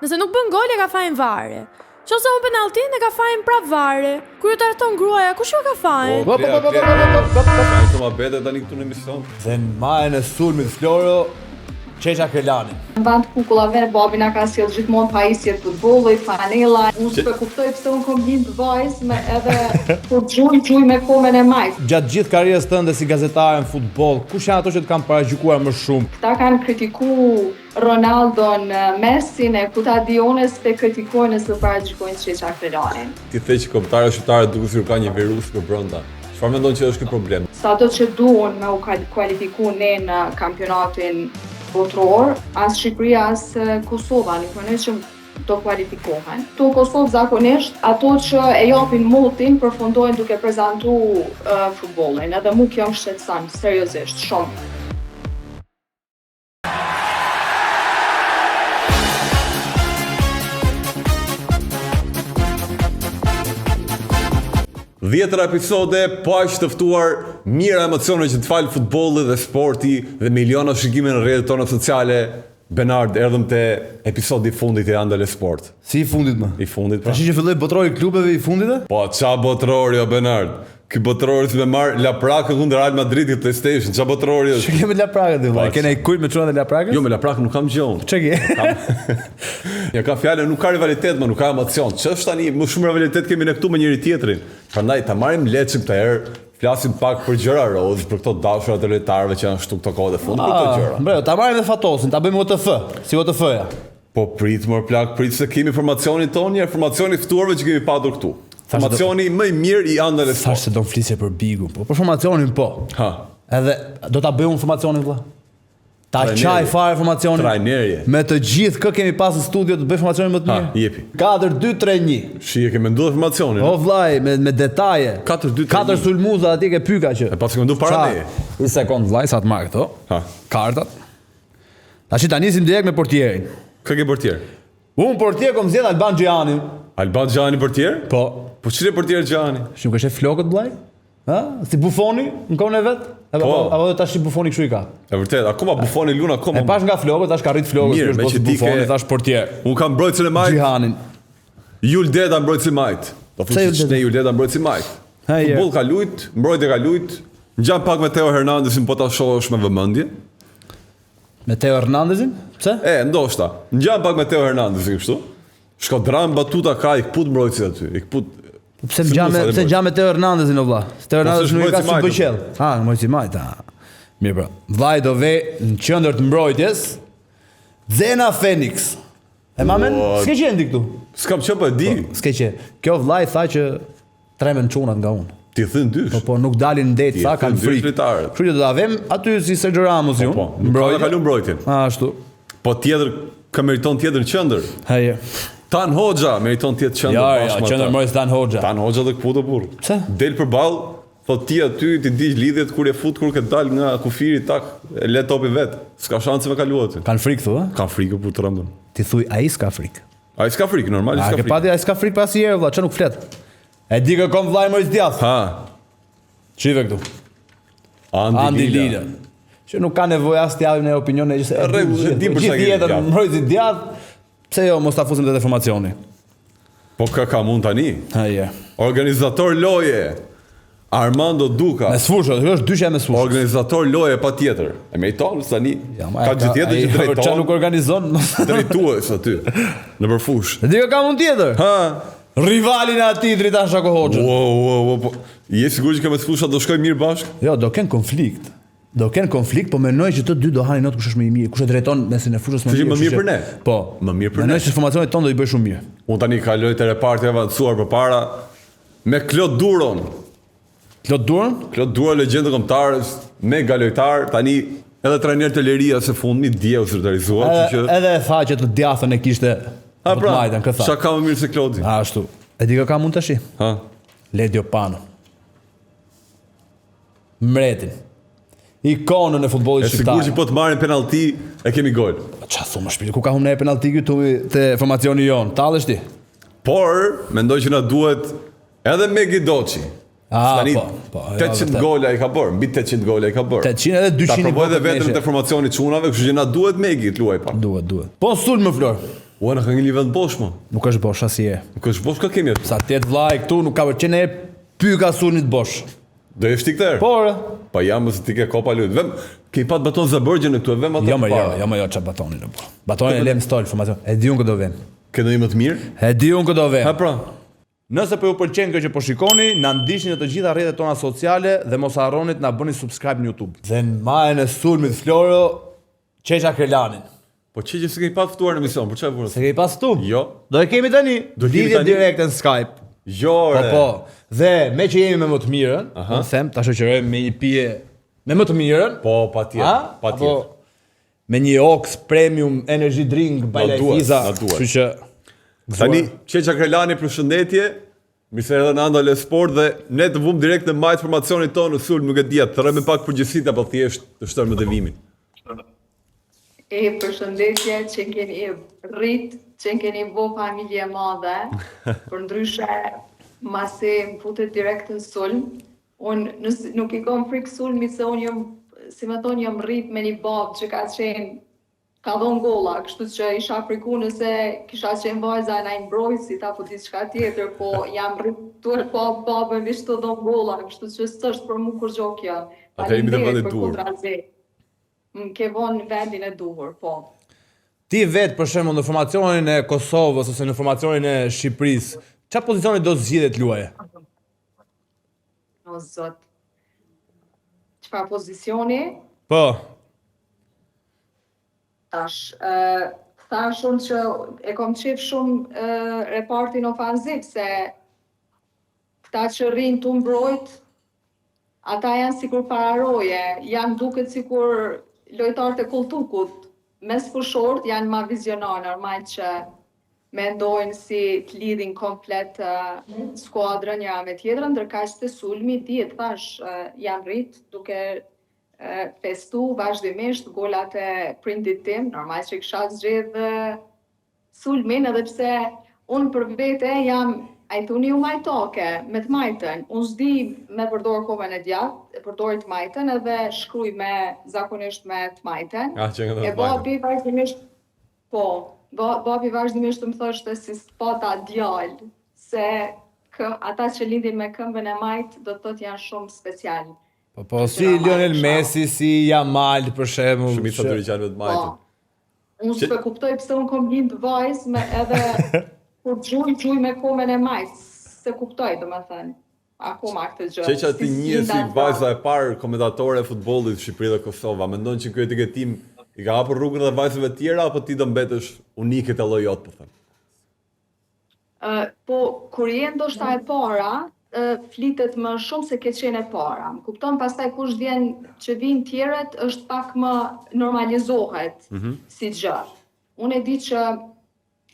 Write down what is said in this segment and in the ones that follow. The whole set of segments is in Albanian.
Nëse nuk bën gol e ka fajin varri. Qose un penalltin e ka fajin prap varri. Kur ju tarton gruaja, kush ju ka fajin? Kanë të mabete tani këtu në emision. Dhe në majën e sulmit Floro, Qeqa Kelani. Në vend kukullave, babi na ka sjell gjithmonë pajisje futbolli, fanella. Unë s'e kuptoj pse unë kom lind vajzë me edhe kur gjuj me komen e majt. Gjatë gjithë karrierës tënde si gazetare në futboll, kush janë ato që të kanë paragjykuar më shumë? Këta kanë kritiku Ronaldon, Messin e Kutadiones pe kritikojnë nëse paragjykojnë Qeqa Kelanin. Ti the që kombëtarët shqiptarë duket si ka një virus për brenda. Çfarë mendon që është ky problem? Sado që duan me u kualifiku ne në kampionatin botror, as Shqipëria as Kosova, nuk mendoj që do kualifikohen. Tu Kosovë zakonisht ato që e japin motin përfundojnë duke prezantuar futbollin. Edhe mu kjo më shqetëson seriozisht shumë. Dhjetër episode, paq të ftuar, mira emocione që të falë futbolli dhe sporti dhe miliona shikime në rrjetet tona sociale. Benard, erdhëm te episodi i fundit i Andale Sport. Si i fundit më? I fundit pra. Tash që filloi botrori i klubeve i fundit e? Po, qa botrori o Benard? Ky botrori si me marr La Prakën kundër Real Madridit PlayStation, qa botrori është? Që kemi La Prakën ti vëllai? Kena i kujt me çuna dhe La Prakën? Jo, me La Prakën nuk kam gjë unë. Çe ke? Ja ka fjalën, nuk ka rivalitet, më nuk ka emocion. Ç'është tani, më shumë rivalitet kemi ne këtu me njëri tjetrin. Prandaj ta marrim leçëm këtë herë, flasim pak për gjëra rozh, për këto dashurat e lojtarëve që janë shtu këto kohë të fundit për këto gjëra. Bre, ta marrim dhe Fatosin, ta bëjmë OTF, si OTF-ja. Po prit mor plak, prit se kemi informacionin tonë, informacioni ftuarve që kemi patur këtu. Informacioni më i mirë i Andale Sport. Thash se do flisje për Bigun, po për formacionin po. Ha. Edhe do ta bëjmë formacionin vëlla. Ta qaj fare formacionin. Trajnerje. Me të gjithë kë kemi pas në studio të bëj formacionin më të mirë. Ha, jepi. 4-2-3-1. Shi e ke menduar formacionin. O vllai, me detaje. 4-2-3-1. 4 sulmuza atje ke pyka që. E pas ke menduar para ne. Një sekond vllai, sa të marr këto. Ha. Kartat. Tash ta nisim direkt me portierin. Kë ke portier? Unë portier kom zgjedh Alban Xhianin. Alban Xhani portier? Po. Po çfarë portier Xhani? Shumë ka shef flokët vllai? Ha? Si Buffoni në kohën e vet? Apo tash Buffoni kështu i ka. E vërtet, akoma Buffoni lun akoma. E pash nga flokët, tash ka rrit flokët, Mirë, me që di Buffoni, ke- tash portier. Un kam mbrojtësin e majt. Xhihanin. Jul Deda mbrojtësi majt. Do Pse thotë Jul se Deda? ne Jul Deda mbrojtësi majt. Ha, je. Futboll ka lut, mbrojtje ka lut. Ngjan pak me Theo Hernandezin po ta shohësh me vëmendje. Me Theo Hernandezin? Pse? Ndoshta. Ngjan pak me Theo Hernandezin kështu. Shkodran batuta ka i kput mbrojtësit aty. I kput. Pse ngjan me Theo Hernandezin o vlla? Theo Hernandez nuk i ka si bëjqell. Ha, mbrojtësi majt. Mirë bra. Vllai do ve në qendër të mbrojtjes. Zena Phoenix. E mamen, s'ke qendi këtu. S'kam çë po e di. S'ke qe. Kjo vllai tha që tremen çunat nga unë. Ti thën dysh. Po nuk dalin në det, Ti tha e kanë thën dy frikë. lojtarët. Kështu që do ta vëm aty si Sergio Ramos ju. Po, nuk ka kalu mbrojtjen. Ashtu. Po tjetër ka meriton tjetër qendër. Haje. Tan Hoxha meriton tjetër qendër Ja, bashkë me qendër ata. mbrojtës Dan Hoxha. Tan Hoxha dhe kputo burr. Pse? Del përball, thot ti aty ti di lidhjet kur e fut kur ke dal nga kufiri tak, e le topi vet. S'ka shanse me kaluar aty. Kanë frikë thua? Ka frikë për të rëndën. Ti thuj ai s'ka frikë. Ai s'ka frikë, normal A s'ka ke frikë. pati ai s'ka frikë pas herë valla, ç'a nuk flet. E di kë kom vllai më i djath. Ha, Çive këtu. Andi Lila. Që nuk ka nevojë as të japim ne opinione që se Rregull, e di për sa kemi gjithë jetën djath. mbrojtës i djath. Pse jo mos ta fusim te informacioni. po ka mund tani. Haje. Organizator loje Armando Duka. Me sfushë, kjo është dyshja me sfushë. Organizator loje patjetër. E meriton tani. Ka gjë tjetër që Ç'a nuk drejton. organizon. Drejtues aty në përfush. E di ka mund tjetër. Ha. Rivalin e atij Dritan Shako Hoxha. Wow. Je sigurt që këto fusha do shkojnë mirë bashkë? Jo, do ken konflikt. Do ken konflikt, po mendoj që të dy do hanin not kush është më i mirë, kush e drejton mesin e fushës më Që mirë. më mirë për ne? Po, Më mirë për ne. Mendoj se formacionet tonë do i bëj shumë mirë. Unë tani kaloj te reparti e avancuar përpara me Klod Duron. Klot Duron? Klod Duron legjendë kombëtare, mega lojtar, tani edhe trajner të Leria së fundmi dje u zyrtarizuar, kështu që Edhe e tha që të djathën e kishte ha më të pra, majtën, këtë tha. çka ka më mirë se Klodi? Ashtu. E di kë ka mund tash? Ha. Ledio Pano. Mretin. Ikonën e futbollit E shqiptar. sigurt që po të marrin penallti e kemi gol. Qa thumë shpilë, ku ka humë ne penalti këtu te formacioni jon? Tallesh ti? Por mendoj që na duhet edhe Megi Doçi. Tani po, 800 gola i ka bërë, mbi 800 gola i ka bërë. 800 edhe 200 Ta provoj edhe i vetëm te formacioni çunave, kështu që na duhet Megi të luaj pak. Duhet. Po sul më Flor. Ua, në ka një vend bosh, mo. Nuk është bosh asje. Nuk është bosh, ka kemi atë. Sa tjetë vllai këtu nuk ka qenë pyka sulmit bosh. Do e shti këtër? Por, Pa jam se ti ke kopa lut. Vem, ke pat baton Zabërgjën këtu, vem atë. Jo, ç'a batonin apo. Batonin e lem stol informacion. E di unë këtë do vem. Ke ndonjë më të mirë? E di unë këtë do vem. Ha pra. Nëse po ju pëlqen kjo që po shikoni, na ndiqni në të gjitha rrjetet tona sociale dhe mos harroni të na bëni subscribe në YouTube. Dhe në majën e sulmit Floro, Çeça Krelanin. Po që se kemi pat ftuar në emision, për çfarë burrë? Se kemi pas tu? Jo. Do e kemi tani. Do kemi Lidhje tani? direkte në Skype. Jo, re. Po. Dhe me që jemi me më të mirën, unë them ta shoqërojmë me një pije me më të mirën. Po, patjetër. Me një Ox Premium Energy Drink by Lajfiza. Kështu që tani Çeça Krelani, përshëndetje. Mi se edhe në Andale Sport dhe ne të vum direkt në majtë formacionit tonë në sulm, nuk e dia, të rreme pak përgjithësitë apo thjesht të shtërë më devimin. Përshëndetje që keni rrit, që keni bo familje e madhe, për ndryshe masi më futet direkt në sulm. Unë nuk i kom frikë sulmit se unë jam, si me thonë, jam rrit me një babë që ka dhonë golla, kështu që isha friku nëse kisha qenë vajza në një mbrojtësit apo diçka tjetër, po jam rritur pa babën vishë të dhonë golla, kështu që s'është për mu kur gjokja. Atë jemi në vendin e duhur. Më ke vonë vendin e duhur, po. Ti vetë për shembull në formacionin e Kosovës ose në formacionin e Shqipërisë, çfarë pozicioni do zgjidhet luaje? O zot. Çfarë pozicioni? Po. Thash unë që e kom qef shumë repartin ofanziv, se këta që rrinë të mbrojt, ata janë sikur pararoje, janë duket sikur lojtarët e Kultukut, mes fushort janë ma vizionar, normal që mendojnë si të lidhin komplet skuadrën njëra me tjetrën, ndërkaq të sulmi dihet thash janë rrit duke festu vazhdimisht golat e prindit tim, normal që kisha zgjedh sulmin, edhe pse unë për vete jam ajtuni u majtoke me të majtën. Unë s'di me përdor kohën e djathtë, e përdori të majtën edhe shkruj zakonisht me të majtën. E babi vazhdimisht babi vazhdimisht më thoshte si spata djalë, se ata që lindin me këmbën e majtë do të thotë janë shumë special. Po si Lionel Messi, si Yamal për shembull. Shumica të rinjallëve të majtën. Unë s'e kuptoj pse unë kom lind vajzë me edhe kur gjuj me komën e majtë, se kuptoj domethënë. Akoma këtë gjë. Çeça ti njihet si vajza e parë komentatore e futbollit në Shqipëri dhe Kosovë. Mendon që ky etiketim i ka hapur rrugën edhe vajzave të tjera apo ti do mbetesh unike te llojot, po them? Po kur je ndoshta e para, flitet më shumë se ke qenë e para. Më kupton, pastaj kush vjen që vinë tjerët është pak më normalizohet si gjë. Unë e di që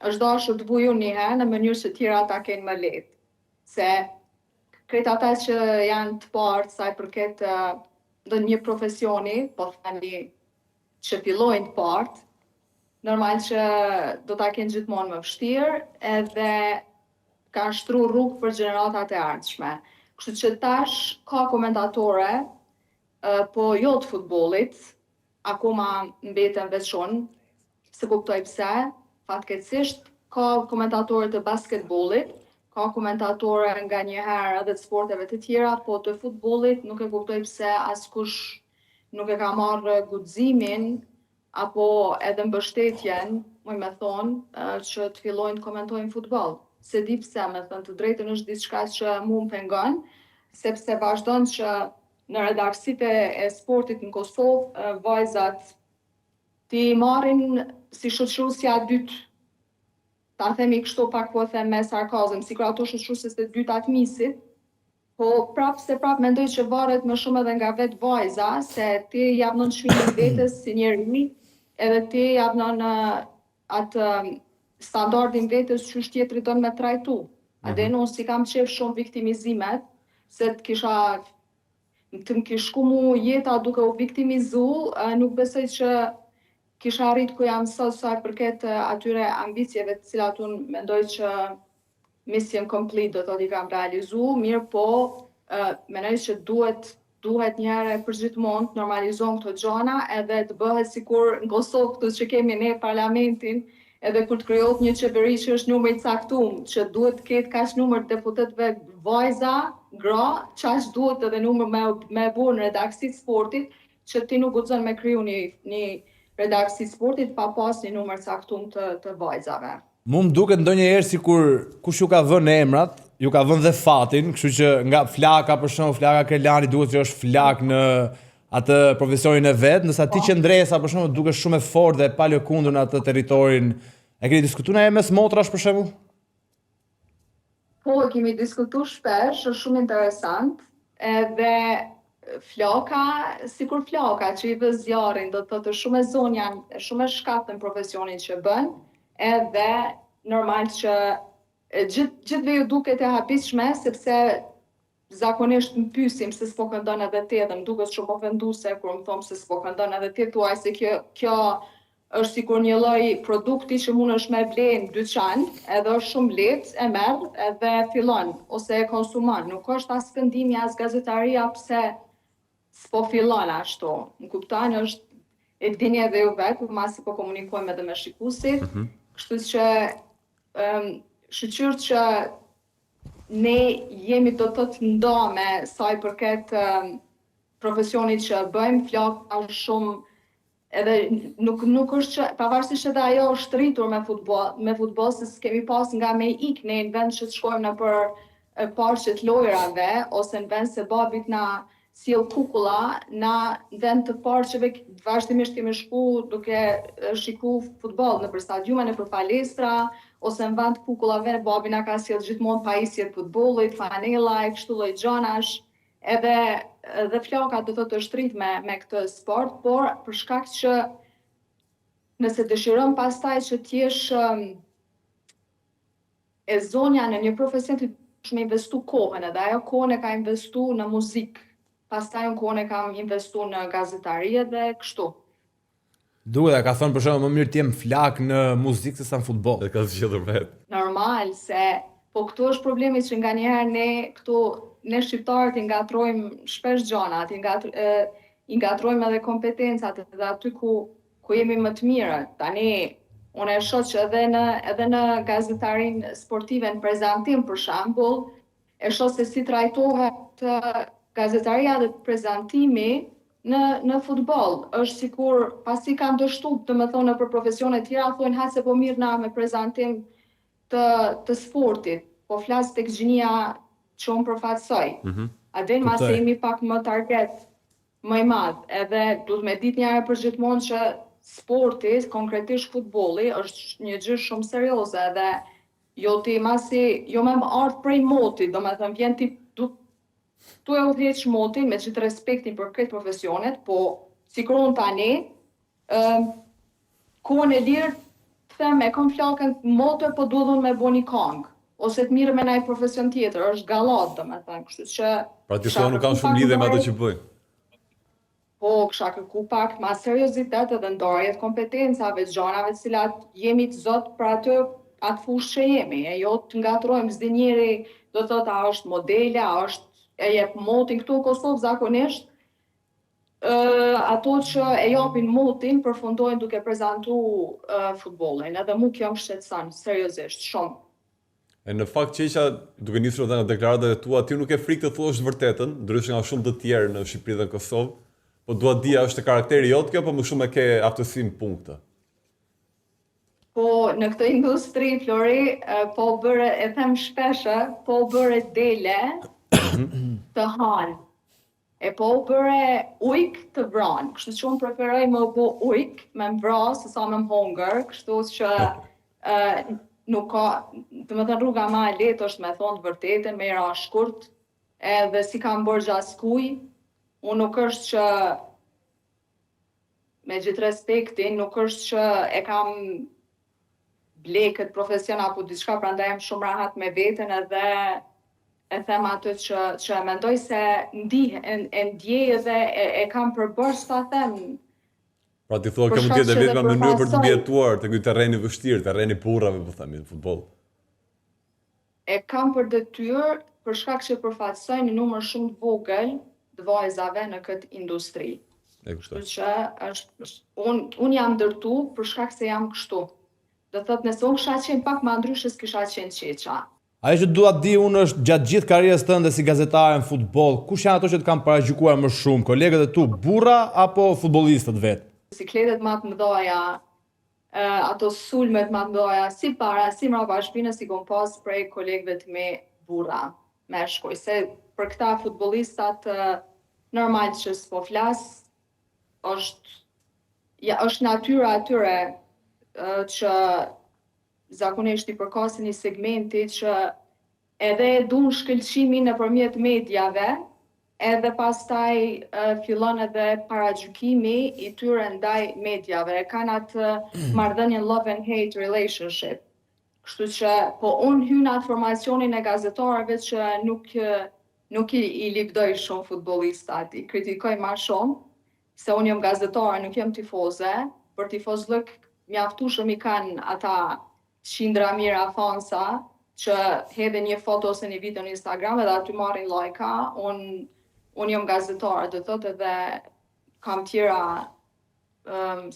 është dashur të vuj unë një herë në mënyrë që tjera ta kenë më lehtë. Se krejt ata që janë të parë sa i përket ndonjë profesioni, po thani që fillojnë të parë, normal që do ta kenë gjithmonë më vështirë edhe kanë shtru rrugë për gjeneratat e ardhshme. Kështu që tash ka komentatore, po jo të futbollit, akoma mbeten veçon, se kuptoj pse, fatkeqësisht ka komentatore të basketbollit, ka komentatore nga njëherë edhe të sporteve të tjera, po të futbollit nuk e kuptoj pse askush nuk e ka marrë guximin apo edhe mbështetjen, muj me thonë, që të fillojnë të komentojnë futboll. Se di pse, me thënë të drejtën është diçka që mu më pengon, sepse vazhdon që në redaksitë e sportit në Kosovë, vajzat ti marrin si shoqërusja dytë. Ta themi kështu pak po them me sarkazëm, si ato shoqëruesit e dytë atë misit, po prap mendoj që varet më shumë edhe nga vetë vajza, se ti japnon çmimin vetes si njeri, edhe ti japnon atë standardin vetës që është tjetëri tonë me trajtu. Adhe unë si kam qef shumë viktimizimet, se të më kishku mu jeta duke u viktimizu, nuk besoj që kisha arrit ku jam sot sa përket atyre ambicjeve të cilat unë mendoj që mission complete do të t'i kam realizu, mirë po mendoj që duhet njëherë për gjithmonë të normalizon këto gjona edhe të bëhet sikur në Kosovë këtu që kemi ne parlamentin, edhe kur të krijohet një qeveri që është numri i caktuar, që duhet të ketë kaq numër deputetëve vajza, gra, çaq duhet edhe numër me burë në redaksitë sportit, që ti nuk guxon me kriju një redaksi sportit pa pas një numër caktuar të vajzave. Mu më duket ndonjëherë sikur kush ju ka vënë emrat, ju ka vënë dhe fatin, kështu që nga Flaka për shembull, Flaka Krelani duket që është flak në atë profesionin e vet, ndërsa ti Qendresa për shembull duket shumë e fortë dhe pa lëkundur në atë territorin. E keni diskutuar e mes motrash për shembull? Po, kemi diskutuar shpesh, është shumë interesant, edhe Flaka, sikur Flaka që i vë zjarrin, do të thotë shumë e zonja, shumë e shkatën profesionin që bën, edhe normal që gjithve ju duket e habitshme, sepse zakonisht më pyesim se s'po këndon edhe tjetër, më duket shumë ofenduese kur më thon se s'po këndon edhe tjetër, thuaj se kjo është sikur një lloj produkti që mundesh me ble në dyqan, edhe është shumë lehtë, e merr edhe fillon ose e konsumon. Nuk është as këndimi as gazetaria pse s'po fillon ashtu. Më kupton, është e dini edhe ju vetë, por masi po komunikojmë edhe me shikuesit. Kështu që shqyr që ne jemi do të të ndame sa i përket profesionit që bëjmë, Flaka është shumë edhe nuk është që pavarësisht edhe ajo është rritur me futboll, se s'kemi pas nga me ik ne në vend që të shkojmë në për parqet lojrave ose në vend se babit na sjell kukulla, na në vend të parqeve vazhdimisht kemi shku duke shiku futboll nëpër stadiume, nëpër palestra ose në vend kukullave babi na ka sjell gjithmonë pajisje të futbollit, fanella e kështu lloj gjanash. Edhe Flaka do thotë është rrit me këtë sport, por për shkak që nëse dëshiron pastaj që t'jesh e zonja në një profesion ti duhet me investu kohën, edhe ajo kohën e ka investu në muzikë, pastaj unë kohën e kam investu në gazetari edhe kështu. Duhet e ka thënë për shembull më mirë të jem flak në muzikë se sa në futboll. E ka zgjedhur vetë. Normal, po këtu është problemi që nganjëherë ne shqiptarët i ngatrojmë shpesh gjanat, i ngatrojmë edhe kompetencat edhe aty ku jemi më të mirë. Tani, unë e shoh që edhe në gazetarin sportive në prezantim për shembull, e shoh se si trajtohet gazetaria dhe prezantimi në futboll. Është sikur pasi kanë dështu, domethënë për profesione tjera thonë ha se po mirë na me prezantim të sportit, po flas tek gjinia që unë përfatsoj. A den ma se jemi pak më target më i madh, edhe duhet me ditë njëherë për gjithmonë që sporti, konkretisht futbolli, është një gjë shumë serioze edhe jo me më ardh prej motit, domethënë vjen ti tu e udhëheq motin me gjithë respektin për këtë profesionet, po sikur unë tani kohën e lirë them e kam Flakën motor, po duhet unë me bo një këngë ose të mirë me ndaj profesion tjetër, është gallat domethënë, kështu që pra ti thua nuk kanë shumë lidhje me ato që bëj. Po, kisha kërku pak ma seriozitet edhe ndarje të kompetencave, gjanave të cilat jemi të zot për atë fushë që jemi, e jo të ngatrojmë s'di njeri do thotë a është modele, a është e jep motin këtu në Kosovë zakonisht, ato që e japin motin përfundojnë duke prezantu futbollin, edhe mu kjo më shqetëson seriozisht shumë. E në fakt qeqa, duke nisur edhe nga deklaratat e tua, ti nuk e frikë të thuash vërtetën, ndryshe nga shumë të tjerë në Shqipëri dhe në Kosovë, po dua të dija është karakteri jot kjo, po më shumë e ke aftësi në punkte. Po në këtë industri, Flori, po bëre, e them shpeshe, po bëre dele të hanë. E po bëre ujk të vranë, kështu që unë preferoj më bo ujk me më vra, se sa me më hongër, kështu që nuk ka, të më thënë rruga ma e letë është me thonë të vërtetën, me i ra shkurt, edhe si kam bërë gjaskuj, unë nuk është që, me gjithë respektin, nuk është që e kam ble këtë profesion apo diçka, prandaj jam shumë rahat me veten edhe e them atë që mendoj se ndjej edhe e kam përbërë sa them. Pra ti thua kjo mund të jetë vetëm mënyrë për të mbijetuar te ky terreni vështirë, terreni burrave, po themi, në futboll. E kam për detyrë për shkak që përfaqësoj një numër shumë të vogël të vajzave në këtë industri. E kështu. Që unë jam ndërtu për shkak se jam kështu. Do thotë nëse unë kisha qenë pak më ndryshe s'kisha qenë Qeqa. Ajo që dua të di unë është gjatë gjithë karrierës tënde si gazetare në futboll, kush janë ato që të kanë paragjykuar më shumë, kolegët e tu, burra apo futbollistët vetë? Sikletet më të mëdha, ato sulmet më të mëdha, si para, si mbrapa shpinës i kom pas prej kolegëve të me burra, meshkuj, se për këta futbollistat normal që s'po flas, është natyra atyre që zakonisht i përkasin një segmenti që edhe e dun shkëlqimin nëpërmjet mediave, edhe pastaj fillon edhe paragjykimi i tyre ndaj mediave. Kanë atë marrëdhënien love and hate relationship. Kështu që po unë hy në atë formacionin e gazetarëve që nuk i lipdoj shumë futbollistat, i kritikoj ma shumë, se unë jam gazetare, nuk jam tifoze. Për tifozlëk mjaftueshëm i kanë ata qindra mira fansa që hedhin një foto ose një video në Instagram edhe aty marrin lajka. Unë jam gazetare, do thotë edhe kam tjera,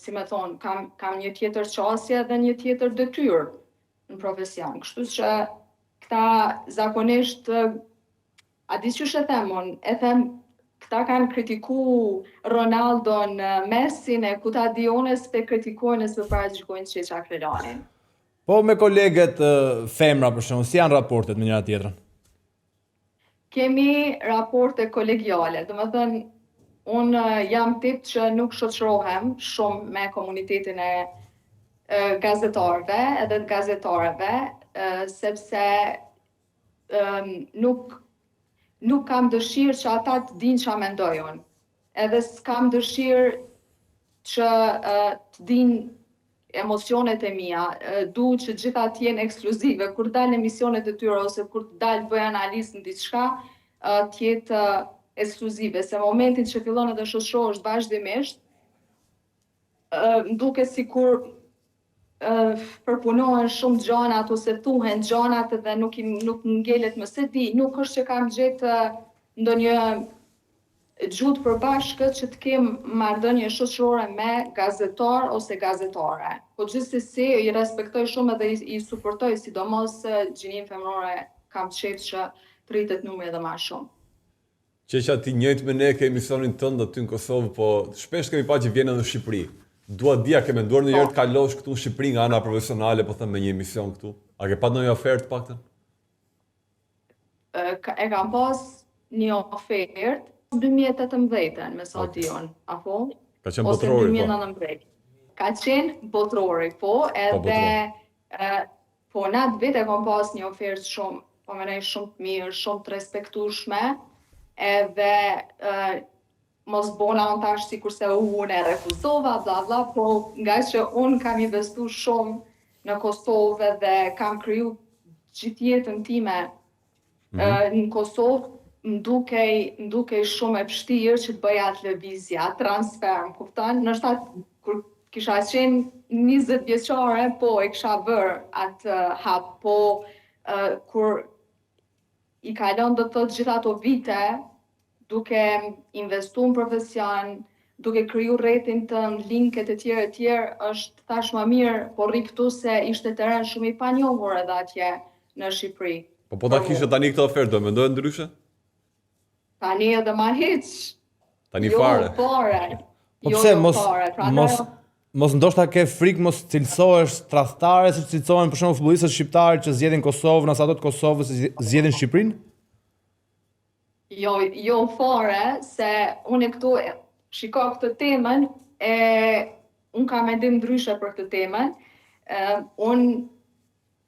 si me thonë, kam një tjetër qasje dhe një tjetër detyrë në profesion. Kështu që këta zakonisht, a di çu e them unë, e them këta kanë kritiku Ronaldon, Messin, e ku ta di unë s'pe kritikojnë, s'pe paragjykojnë Qeqa Krelanin. Po me kolegët femra për shembull, si janë raportet me njëra tjetrën? Kemi raporte kolegiale, do të thënë, unë jam tip që nuk shoqërohem shumë me komunitetin e gazetarëve edhe të gazetareve, sepse nuk kam dëshirë që ata të dinë ç'a mendoj unë. Edhe s'kam dëshirë që të dinë emocionet e mia, du që gjitha të jenë ekskluzive, kur dalë emisionet e tyre ose kur dalë bëj analizë në diçka, të jetë ekskluzive, se momentin që fillon edhe shoqërohesh vazhdimisht, m'duket sikur përpunohen shumë gjanat ose thuhen gjanat edhe nuk ngelet më se di, nuk është që kam gjetë ndonjë gjuhë përbashkët që të kem marrëdhënie shoqërore me gazetar ose gazetare. Po gjithsesi i respektoj shumë edhe i suportoj, sidomos gjininë femërore kam qejf që të rritet numri edhe më shumë. Qeqa ti njëjtë me ne ke emisionin tënd aty në Kosovë, po shpesh kemi pa që vjen edhe në Shqipëri. Dua dia ke menduar ndonjëherë të kalosh këtu në Shqipëri nga ana profesionale, po them me një emision këtu. A ke pa ndonjë ofertë paktën? E kam pas një ofertë 2018 me sa di unë, apo? Ka qenë botrori, po. 2019. Ka qenë botrori, po, edhe po në atë vit e kam pas një ofertë shumë, po më nej shumë të mirë, shumë të respektueshme, edhe mos bona unë tash sikurse unë e refuzova, bla bla, po nga që unë kam investu shumë në Kosovë dhe kam kriju gjithë jetën time në Kosovë, m'dukej shumë e vështirë që të bëja atë lëvizja, transfer, më kupton? Nështë kur kisha qenë 20 vjeçare, po e kisha bërë atë hap, po kur i kalon do të thotë gjitha ato vite, duke investu në profesion, duke kriju rretin tënd, linket e tjerë, është tash më mirë, po rri këtu se ishte teren shumë i panjohur edhe atje në Shqipëri. Po ta kishe tani këtë ofertë, do mendoje ndryshe? Tani edhe ma hiq. Tani fare. Jo fare. Po pse mos ndoshta ke frikë mos cilësohesh tradhtare si cilësohen për shembull futbollistët shqiptarë që zgjedhin Kosovën ose ato të Kosovës zgjedhin Shqipërinë? Jo fare, se unë këtu shikoj këtë temën unë kam mendim ndryshe për këtë temën. Unë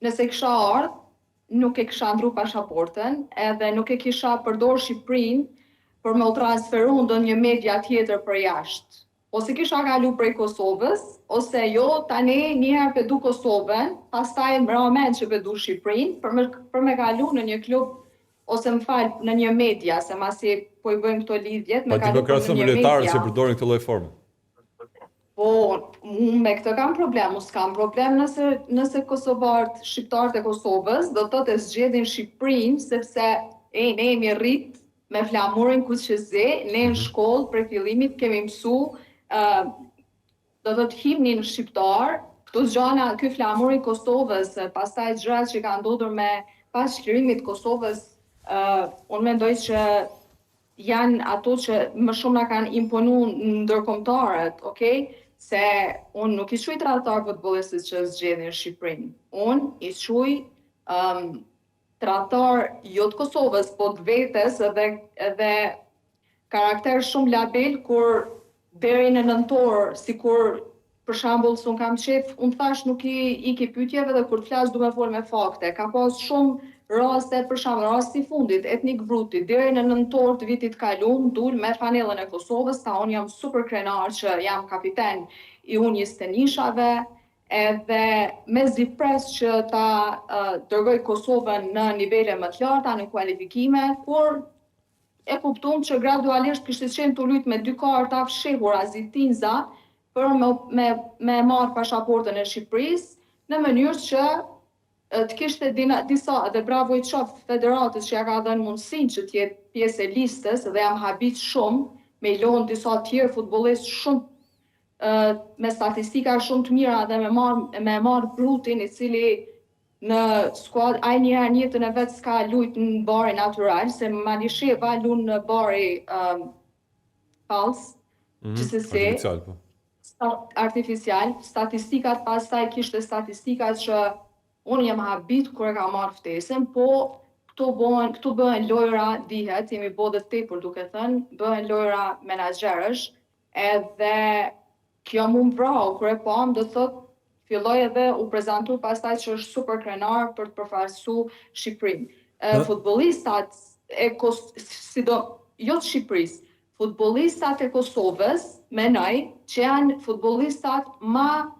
nëse kisha ardhur, nuk e kisha ndru pasaportën, edhe nuk e kisha përdor Shqipërinë për me u transferu ndonjë media tjetër për jashtë. Ose kisha kalu prej Kosovës, ose jo, tani njëherë pedu Kosovën, pastaj mbrëmend që pedu Shqipërinë, për me kalu në një klub, ose më fal, në një media, se masi po i bëjmë këto lidhjet, me kalu për në një media. Që përdorin këtë lloj forme. Po, me këtë kam problem, s'kam problem nëse kosovarët, shqiptarët e Kosovës, do të thotë zgjedhin Shqipërinë, sepse ne jemi rrit me flamurin kuqezi, ne në shkollë për fillimit kemi mësu, do të thotë himnin shqiptar, këto gjana, ky flamuri i Kosovës, pastaj gjërat që ka ndodhur me pas çlirimit të Kosovës, unë mendoj që janë ato që më shumë na kanë imponuar ndërkombëtarët, okay? Se unë nuk i quaj tradhtar futbollistët që zgjedhin Shqipërinë. Unë i quaj tradhtar jo të Kosovës, po të vetes edhe karakter shumë labil kur deri në nëntor, sikur për shembull, s'un kam qef, unë thash nuk i ki pyetjeve dhe kur të flas du me fol me fakte. Ka pas shumë raste, për shembull, rasti i fundit, Etnik Bruti, deri në nëntor të vitit kaluar, dul me fanellën e Kosovës, ta unë jam super krenar që jam kapiten i unjës të nishave, edhe me zipres që ta dërgoj Kosovën në nivele më të larta, në kualifikime, por e kuptum që gradualisht kishte qenë të luajt me 2 karta fshehura zitinza për me marrë pasaportën e Shqipërisë në mënyrë që të kishte disa, dhe bravo i qoftë federatës që ja ka dhënë mundësinë që të jetë pjesë e listës dhe jam habit shumë me i lënë disa tjerë futbollistë shumë me statistika shumë të mira dhe me marrë Brutin i cili në skuad ai një herë në jetën e vet s'ka luajt në bari natyral, se Malisheva luan në bari fals, gjithsesi artificial. Statistikat pastaj kishte statistikat që unë jam habit kur e ka marrë ftesën, po këtu bëhen lojra, dihet, jemi bodë të tepër duke thënë, bëhen lojra menaxherësh, edhe kjo mu mbrau kur e pam do thot filloi edhe u prezantu pastaj që është super krenar për të përfaqësu Shqipërinë. Futbollistat jo të Shqipërisë, futbollistat e Kosovës menoj që janë futbollistat ma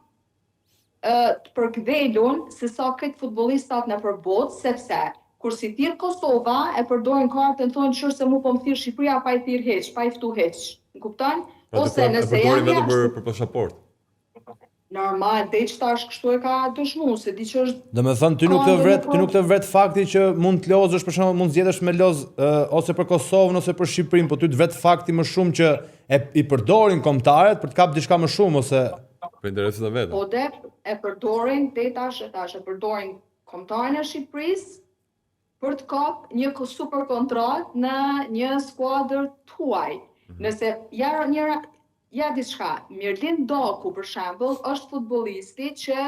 të përkdhelun se sa këtë futbollistat në përbot, sepse kur si thirr Kosova e përdorin kartën thonë qërse mu po më thirr Shqipëria pa i thirr hiç, pa i ftu hiç. Në kupton? Ose nëse janë vetëm për pasaportë. Normal, dhe që tash kështu e ka dëshmu, se di që është... Do me thënë, ty nuk të vret fakti që mund të lozësh, për shembull mund zgjedhësh me loz ose për Kosovën ose për Shqipërinë, po ty të vret fakti më shumë që i përdorin kombëtarët për të kapë diçka më shumë ose për interesat e vetë. Po dhe e përdorin dhe tash e përdorin kombëtarën e Shqipërisë për të kapë një super kontratë në një skuadër tuaj. Nëse ja diçka, Mirlin Doku për shembull është futbollisti që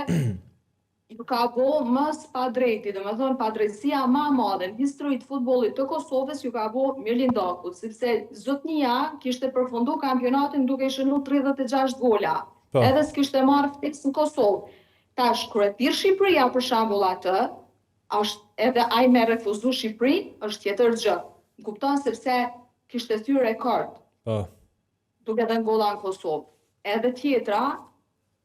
ju ka bo më spadrejti, dhe me thonë padrejtësia më e madhe në historitë të futbollit të Kosovës ju ka bo Mirlin Doku, sepse zotnia kishte përfundu kampionatin duke shënuar 36 gola. Edhe s'kishte marrë fiks në Kosovë. Tash kur e thirr Shqipëria për shembull atë, edhe ai me refuzu Shqipërinë, është tjetër gjë. Kupton sepse kishte thyer rekord. Duke dhe golla në Kosovë. Edhe tjetra,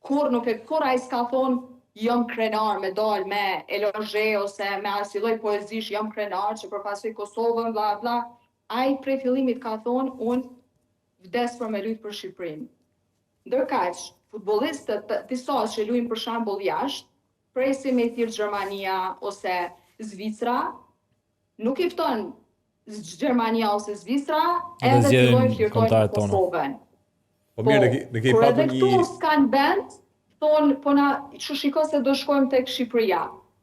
kur ai s'ka thonë jam krenar me dal me elogje ose me asnjë lloj poezish jam krenar që përfaqësoj Kosovën, bla bla. Ai prej fillimit ka thonë unë vdes për me luajt për Shqipërinë. Ndërkaq, futbollistët disa që luajnë për shembull jashtë, presin me thirr Gjermania ose Zvicra, nuk i fton Gjermania ose Zvicra, edhe fillojnë flirtojnë Kosovën. Po mirë, ne kemi pasur një... Kur edhe këtu s'kanë vend, thonë, po na që shiko se do shkojmë tek Shqipëria.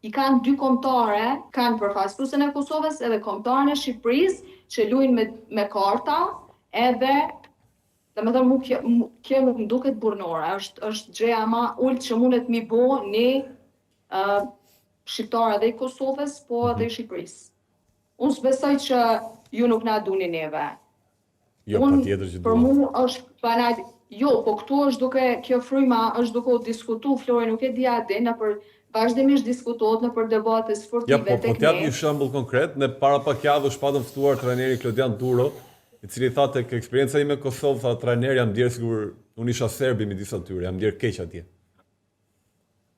I kanë 2 kombëtare, kanë përfaqësuesen e Kosovës edhe kombëtaren e Shqipërisë që luajnë me karta, edhe domethënë kjo nuk më duket burnore, është gjëja më ulët që mundet mi bo një shqiptar edhe i Kosovës, po edhe i Shqipërisë. Unë s'besoj që ju nuk na duni neve. Jo, patjetër që për mua është banal. Jo, po këtu është kjo fryma është duke u diskutu, Flori nuk e di atë, vazhdimisht diskutohet në për debate sportive tek ne. Po t'jap një shembull konkret, ne para pak javësh patëm ftuar trajneri Klodian Duro, i cili tha tek eksperienca ime në Kosovë, tha trajneri jam ndier sigur unë isha serbi midis atyre, jam ndier keq atje.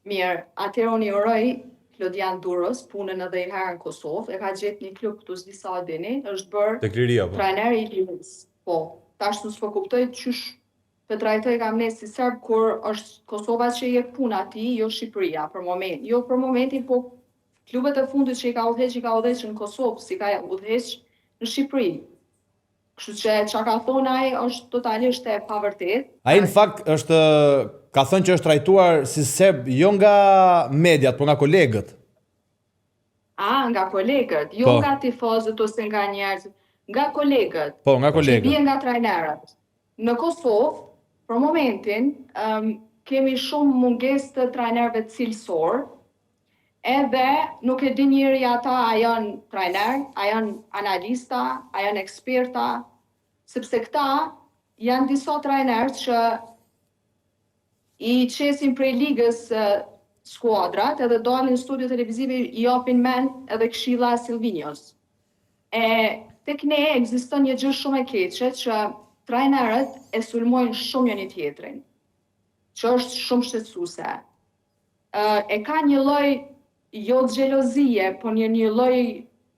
Mirë, atëherë unë i uroj Klodian Duros, punën edhe i herë në Kosovë, e ka gjetë një klub këtu s'di sa dini, është bërë trajner i Liris. Po, tash s'po kuptoj qysh të trajtoj kam ne si serb kur është Kosova që i jep punë atij, jo Shqipëria për moment. Jo për momentin, po klubet e fundit që i ka udhëheq në Kosovë, si ka udhëheq në Shqipëri. Kështu që çka ka thonë ai është totalisht e pavërtet. Ai në fakt ka thënë që është trajtuar si serb jo nga mediat, por nga kolegët. Nga kolegët, jo nga tifozët ose nga njerëzit, nga kolegët. Po, nga kolegët. Që bie nga trajnerët. Në Kosovë, për momentin, kemi shumë mungesë të trajnerëve cilësor, edhe nuk e di njëri ata a janë trajner, a janë analista, a janë eksperta, sepse këta janë disa trajnerë që i qesin prej ligës skuadrat edhe dalin në studio televizive i japin mend edhe këshilla Silvinios. Tek ne ekziston një gjë shumë e keqe që trajnerët e sulmojnë shumë njëri tjetrin, që është shumë shqetësuese. E ka një lloj jo xhelozie, po një lloj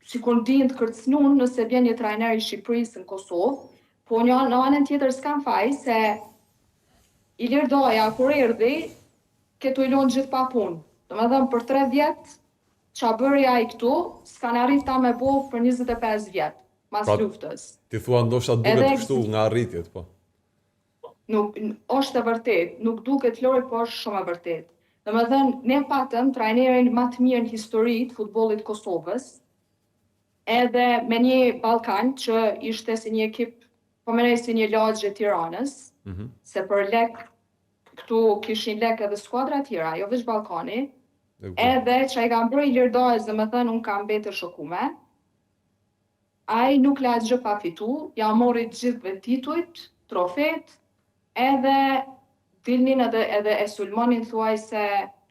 sikur ndjen të kërcënuar nëse vjen një trajner i Shqipërisë në Kosovë, po në anën tjetër s'kan faj se Ilir Doja kur erdhi këtu i lonë gjithë pa punë. Domethënë për 3 vjet qa bëri ai këtu, s'kan arrit ta me bo për 25 vjet, mas luftës. Ti thua ndoshta duket kështu nga arritjet, po. Nuk është e vërtet, nuk duket Lori, po është shumë e vërtet. Domethënë, ne patëm trajnerin më të mirë në histori të futbollit të Kosovës, edhe me një Ballkan që ishte si një ekip, po menej si një lagje Tiranës, se për lek këtu kishin lek edhe skuadra tjera, jo veç Ballkani, edhe që ai ka bërë Ilir Dojës, domethënë unë kam betë shokume, ai nuk la gjë pa fitu, ja mori gjithë titujt, trofet, edhe dilnin edhe e sulmonin thuaj se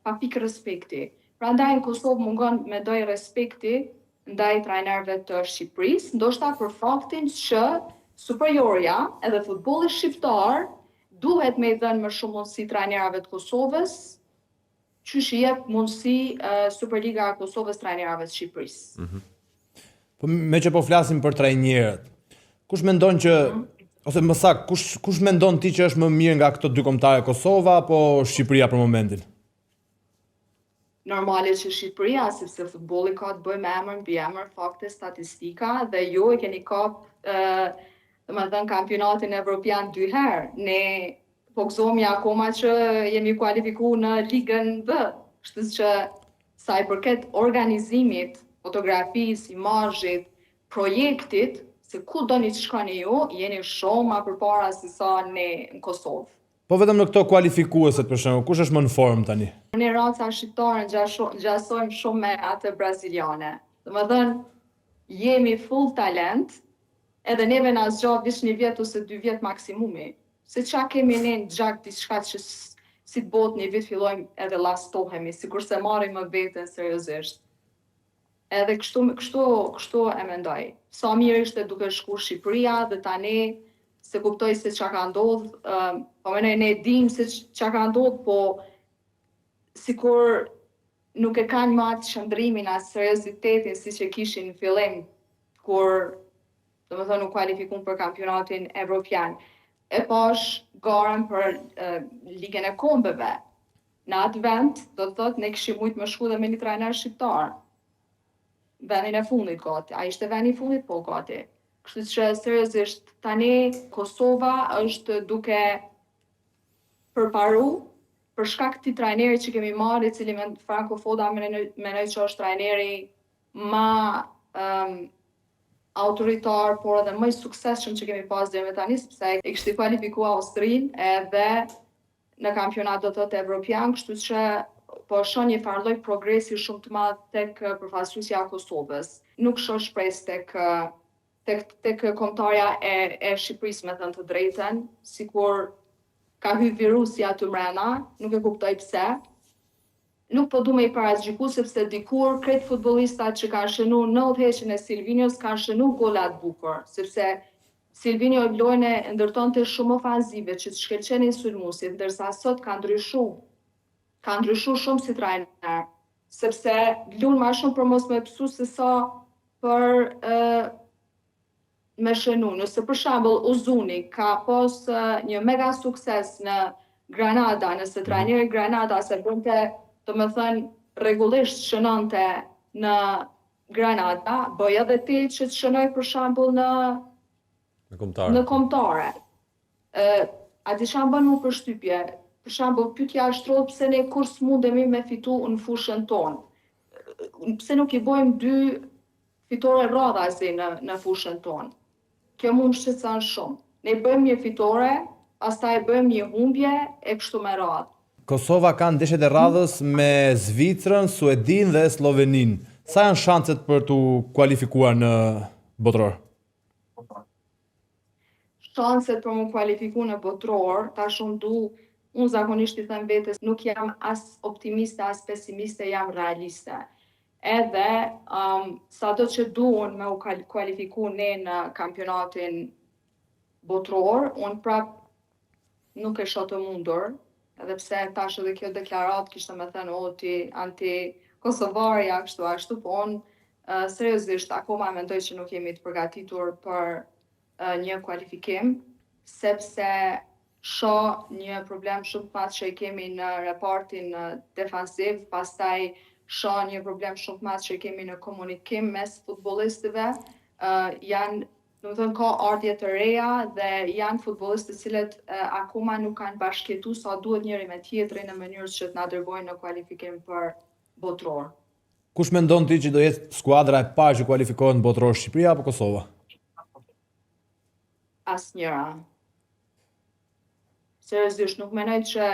pa pikë respekti. Prandaj në Kosovë mungon me doj respekti ndaj trajnerëve të Shqipërisë, ndoshta për faktin që superiorja edhe futbolli shqiptar duhet me i dhënë më shumë mundësi trajnerave të Kosovës, qysh i jep mundësi Superliga e Kosovës trajnerave të Shqipërisë. Po me që po flasim për trajnerët, kush mendon që ose më saktë, kush mendon ti që është më mirë nga këto dy kombëtare, Kosova apo Shqipëria për momentin? Normale që Shqipëria, sepse futbolli ka të bëjë me emër mbi emër, fakte, statistika, dhe ju e keni kap domethënë kampionatin evropian 2 herë. Ne po gëzohemi akoma që jemi kualifikuar në ligën B. Kështu që sa i përket organizimit, fotografisë, imazhit, projektit, se ku do një të shkoni ju, jeni shumë ma përpara se sa ne në Kosovë. Po vetëm në këto kualifikueset për shembull, kush është më në formë tani? Ne raca shqiptare ngjasojmë shumë me atë braziliane. Domethënë, jemi full talent, edhe neve na zgjat vish 1 vjet ose 2 vjet maksimumi. Se qa kemi ne në gjak diçka që si të botë 1 vit fillojmë edhe lastohemi, sikurse marrim më veten seriozisht. Edhe kështu e mendoj. Sa mirë ishte duke shkuar Shqipëria dhe tani se kuptoj se çka ka ndodhur, po ne dim se çka ka ndodhur, po sikur nuk e kanë më atë shëndrimin, atë seriozitetin siç e kishin në fillim kur domethënë u kualifikuan për kampionatin evropian. E pash garën për ligën e kombeve. Në atë vend, do të thotë, ne kishim mujt më shku dhe me një trajner shqiptar. Vendin e fundit gati. A ishte vendi i fundit? Po gati. Kështu që seriozisht tani Kosova është duke përparu për shkak të trajnerit që kemi marrë, i cili Franco Foda menoj që është trajneri më autoritar, por edhe më i suksesshëm që kemi pas deri më tani, sepse e kishte kualifikuar Austrinë edhe në kampionat do të thotë evropian, kështu që po shoh një farlloj progresi shumë të madh tek përfaqësuesja e Kosovës. Nuk shoh shpresë tek kombëtarja e Shqipërisë, me thënë të drejtën, sikur ka hyrë virusi aty mrena, nuk e kuptoj pse. Nuk po du me i parasgjyku, sepse dikur kretë futbollistat që kanë shënu në udhëheqjen e Silvinios kanë shënu golat bukur, sepse Silvinio lojën e ndërtonte shumë ofanzive që të shkëlqenin sulmuesit, ndërsa sot ka ndryshu shumë si trajner, sepse lun më shumë për mos me psu se sa për me shënu. Nëse për shembull Uzuni ka pas një mega sukses në Granada, nëse trajneri Granada se bënte, do me thënë, rregullisht shënonte në Granada, bëj edhe ti që të shënoj për shembull në Në kombëtare. A di çfarë bën më përshtypje? Për shembull, pyetja është rrot pse ne kur s'mundemi me fitu në fushën tonë. Pse nuk I bojmë 2 fitore radhazi në fushën tonë. Kjo mund shqetëson shumë. Ne bëjmë një fitore, pastaj bëjmë një humbje e kështu me radhë. Kosova ka ndeshjet e radhës me Zvicrën, Suedin dhe Slovenin. Sa janë shanset për t'u kualifikuar në botror? Shanset për më kualifiku në botror, tash unë zakonisht I them vetes, nuk jam as optimiste, as pesimiste, jam realiste. Edhe, sado që duhen me u kualifiku ne në kampionatin botror, unë prap nuk e shoh të mundur, edhe pse tash edhe kjo deklarat kishte me thënë ti anti-kosovarja, kështu, po unë seriozisht akoma mendoj që nuk jemi të përgatitur për një kualifikim, sepse shoh një problem shumë të madh që I kemi në repartin defansiv, pastaj shoh një problem shumë të madh që I kemi në komunikim mes futbollistëve, ka ardhje të reja dhe janë futbollistë të cilët akoma nuk kanë bashkëtu sa duhet njëri me tjetrin në mënyrë që të na dërgojnë në kualifikim për botror. Kush mendon ti që do jetë skuadra e parë që kualifikohet në botror, Shqipëria apo Kosova? Asnjëra. Seriozisht, nuk mendoj që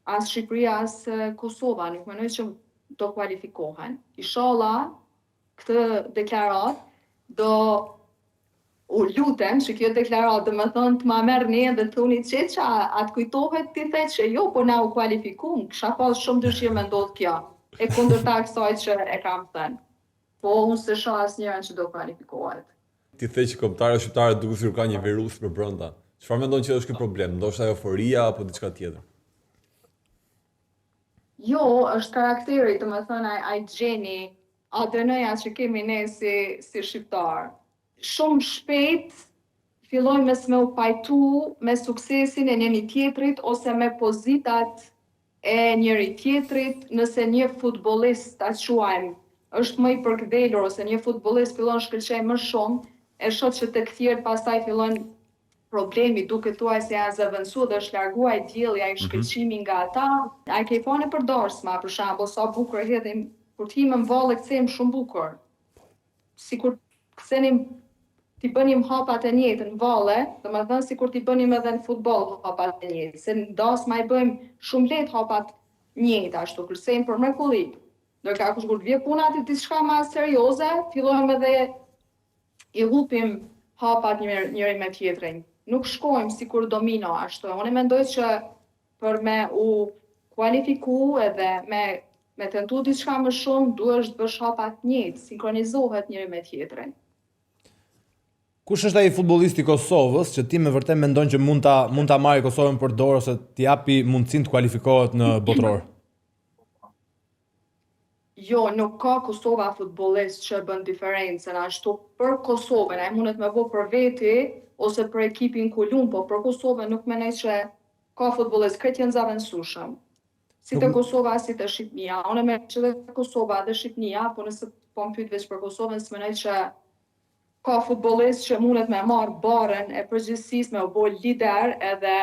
as Shqipëria as Kosova nuk mendoj që do kualifikohen. Inshallah, këtë deklarat u lutem që kjo deklarat do më thonë të ma merr një dhe të thoni që atë kujtohet ti the që jo, po na u kualifikum, kisha pas shumë dëshirë me ndodh kjo. E kundërta kësaj që e kam thënë. Po unë se shoh asnjërin që do kualifikohet. Ti the që kombëtarët shqiptarë duket sikur ka një virus për brenda. Çfarë mendon që është ky problem? Ndoshta euforia apo diçka tjetër? Jo, është karakteri, domethënë ai gjeni, ADN-ja që kemi ne si shqiptar. Shumë shpejt fillojmë me u pajtu me suksesin e njëri tjetrit ose me pozitat e njëri tjetrit, nëse një futbollist ta quajmë është më I përkthjelur ose një futbollist fillon shkëlqej më shumë, e shoh që tek tjerë pastaj fillon problemi, duke thuaj se janë zëvendësuar dhe është larguar dielli ai shkëlqimi nga ata. Ai ke fone për dorsma, për shembull, sa bukur hedhim kur të him në valle kthejmë shumë bukur. Sikur kthenim t'i bënim hapat e njëjtë në valle, domethënë sikur t'i bënim edhe në futboll hapat e njëjtë, se në dasma I bëjmë shumë lehtë hapat njëjtë ashtu, kërcejmë për mrekulli. Ndërka kur vjen puna ti diçka më serioze, fillojmë edhe I hupim hapat njëri me tjetrin. Nuk shkojmë sikur domino ashtu. Unë mendoj që për me u kualifiku edhe me tentu diçka më shumë, duhesh të bësh hapat njëjtë, sinkronizohet njëri me tjetrin. Kush është ai futbollisti I Kosovës që ti me vërtet mendon që mund ta marrë Kosovën për dorë ose t'i japi mundësinë të kualifikohet në botror? Jo, nuk ka Kosova futbollist që bën diferencën ashtu për Kosovën, ai mundet me bëu për veti ose për ekipin ku lum, po për Kosovën nuk mendoj që ka futbollist këtë janë zavendësueshëm. Si të Kosova, si të Shqipnia. Unë mendoj që dhe Kosova dhe Shqipnia, po nëse po më pyet veç për Kosovën, s'mendoj që ka futbollist që mundet me marrë barën e përgjithësisë me u bë lider edhe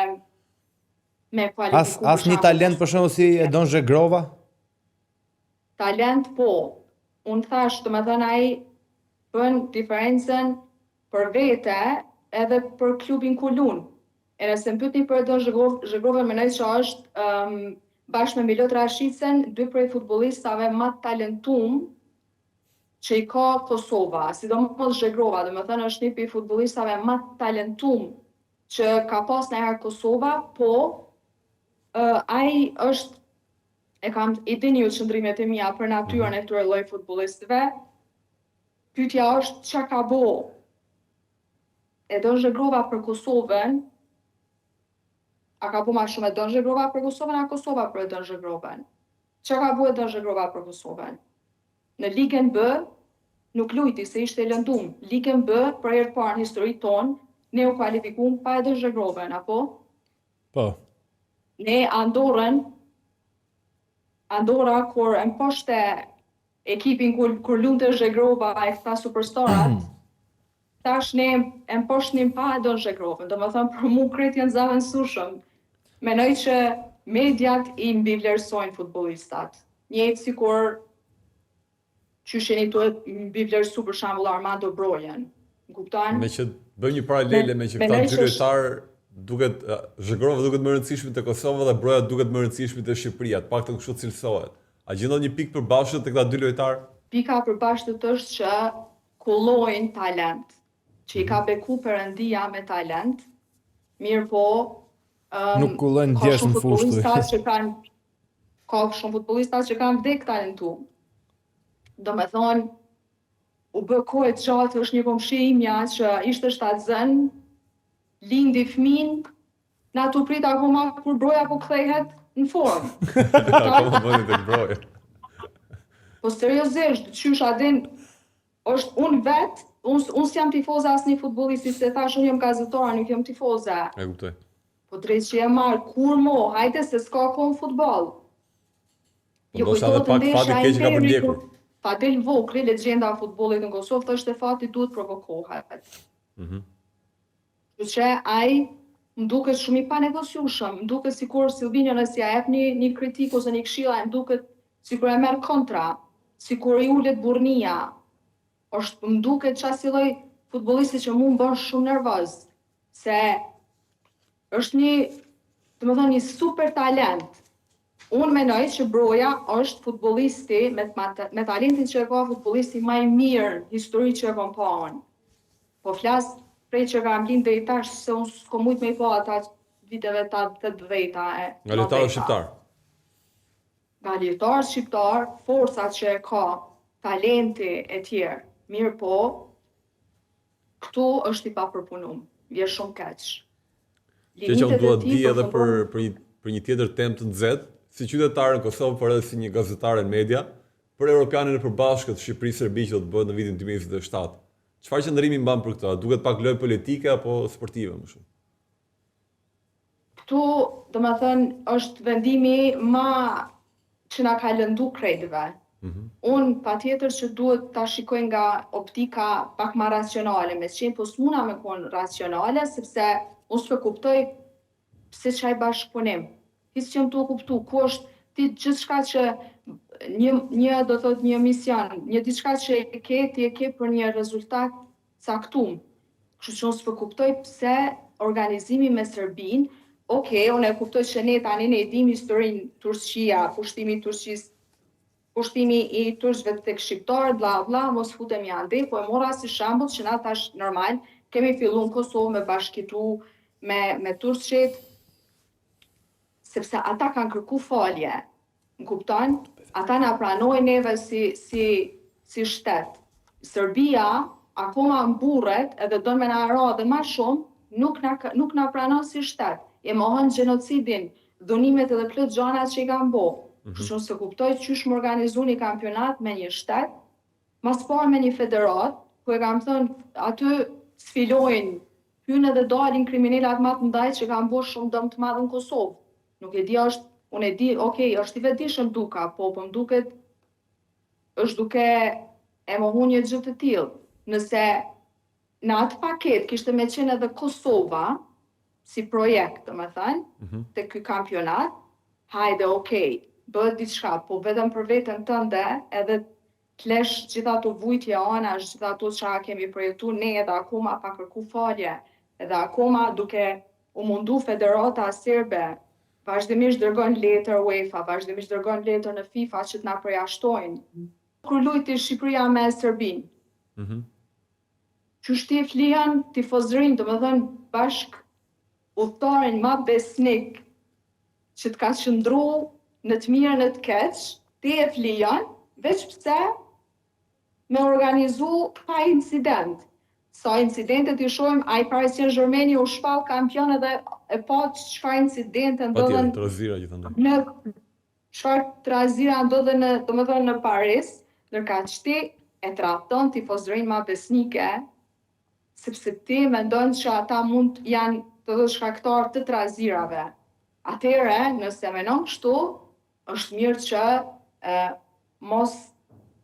me kualifiku. As një talent për shembull si Edon Zhegrova? Talent po. Unë thash, domethënë ai bën diferencën për vete edhe për klubin ku lun. E nëse më pyetni për Edon Zhegrovën, mendoj që është bashkë me Milot Rashicën, 2 prej futbollistave më të talentuar që I ka Kosova, sidomos Zhegrova, domethënë është një prej futbollistave më të talentuar që ka pas ndonjëherë Kosova, po ai është I dini ju qëndrimet e mia për natyrën e këtyre lloj futbollistëve. Pyetja është çka ka bo Edon Zhegrova për Kosovën? A ka bo më shumë Edon Zhegrova për Kosovën, a Kosova për Edon Zhegrovën? Çka ka bo Edon Zhegrova për Kosovën? Në Ligën B nuk lujti se ishte e lëndum. Ligën B për herë të parë në historinë tonë ne u kualifikuam pa Edon Zhegrovën, apo? Po. Ne Andorra kur e mposhte ekipin kur lunte Zhegrova e këta superstarat, tash ne e mposhnim pa e do Zhekrovën. Do më thënë, për mu krejt janë zavendësueshëm. Menoj që mediat i mbivlerësojnë futbollistat. Njëjtë sikur qysh jeni duhet mbivlerësu për shembull Armando Brojen. Kupton? Me që bëjmë një paralele me që këta dy lojtarë duket Zhegrova duket më e rëndësishme te Kosova dhe Broja duket më e rëndësishme te Shqipëria, të paktën kështu cilësohet. A gjendet një pikë përbashkët te këta dy lojtarë? Pika përbashkët është që kullojnë talent, që i ka beku Perëndia me talent, mirë po Nuk kullojnë djesh në fushë. Ka shumë futbollistat që kanë vdek talentu. Do me thonë, u bë kohë të gjatë është një komshi imja që ishte shtatzën, lindi fëmin, na tu prit akoma kur Broja po kthehet në formë. Akoma bëni tek Broja. Po seriozisht, qysh adin, është unë vetë, unë s'jam tifoza asnjë futbollisti, se thash unë jam gazetore, nuk jam tifoza. E kuptoj. Po drejt që e marrë, kur mo, hajde se s'ka kohë futboll. Po ndoshta edhe pak fati keq ka përdjekur. Fadel Vokri, legjenda e futbollit në Kosovë, thoshte fati duhet provokohet. Kështu që ai më duket shumë i panegociueshëm, më duket sikur Silvinjo nëse ja jep një kritikë ose një këshill, më duket sikur e merr kontra, sikur i ulet burrnia. Më duket çfarë lloj futbollisti që mu më bën shumë nervoz, se është një super talent. Unë menoj që Broja është futbollisti me talentin që e ka futbollisti më i mirë histori që e kam pa unë. Po flas prej që kam lind deri tash se unë s'ko mujt me i pa ata viteve ta 80-ta e. Nga lojtarët shqiptar. Nga lojtarët shqiptar, forcat që e ka, talenti e tjerë. Mirë po, këtu është i papërpunum. Vjen shumë keq. Që unë dua të di edhe për një tjetër temë të nxehtë, si qytetare në Kosovë, por edhe si një gazetare në media, për Europianin e përbashkët Shqipëri-Serbi që do të bëhet në vitin 2027. Çfarë qëndrimi mban për këtë? Duket pak lojë politike apo sportive më shumë? Këtu, domethënë, është vendimi që na ka lëndu krejtëve. Unë patjetër që duhet ta shikoj nga optika pak më racionale, me qenë po s'muna me kon racionale, sepse unë s'e kuptoj pse çaj bashkëpunim. Hisë që më të kuptu, ku është ti gjithçka që do thot një mision, një diçka që ti e ke për një rezultat caktum. Kështu që unë s'e kuptoj pse organizimi me Serbinë, unë e kuptoj që ne tani ne dim historinë Turqia, pushtimi i Turqisë, pushtimi i turqëve tek shqiptarët, bla bla, mos futemi ande, po e mora si shembull që na tash normal kemi filluar në Kosovë me bashkitu me turqit, sepse ata kanë kërku falje, më kupton? Ata na pranojnë neve si shtet. Serbia akoma mburret edhe don me na ra dhe më shumë, nuk na pranon si shtet. E mohon gjenocidin, dhunimet edhe plot gjanat që i kanë bo. Kështu se kuptoj qysh më organizu një kampionat me një shtet, mas parë me një federat, ku e kam thënë aty sfilojnë, hynë edhe dalin kriminalat më të mëdhej që kanë bo shumë dëm të madh në Kosovë. Nuk e di unë e di, është i vetëdijshëm duka, po më duket është duke e mohu një gjë të tillë. Nëse në atë paket kishte me qenë edhe Kosova, si projekt, domethënë, te ky kampionat, hajde, bëhet diçka, po vetëm për veten tënde, edhe t'lesh gjitha ato vujtje anash, gjitha ato çka kemi projektu ne, edhe akoma pa kërku falje, edhe akoma duke u mundu Federata Serbe, vazhdimisht dërgon letër UEFA, vazhdimisht dërgon letër në FIFA që t'na përjashtojnë. Kur luajti Shqipëria me Serbinë, qysh ti flijan tifozërin, domethënë bashk udhëtarin ma besnik që t'ka qëndru në të mirë në të keq, ti e flijan, veç pse me organizu pa incident. Sa incidentet i shohim, ai Paris Saint-Germain u shpall kampion edhe e pa çfarë incidente ndodhen. Trazira gjithandaj. Çfarë trazira ndodhen në Paris, ndërka ti e trahton tifozërinë ma besnike, sepse ti mendon që ata mund janë të dhe shkaktar të trazirave. Atëherë, nëse menon kështu, është mirë që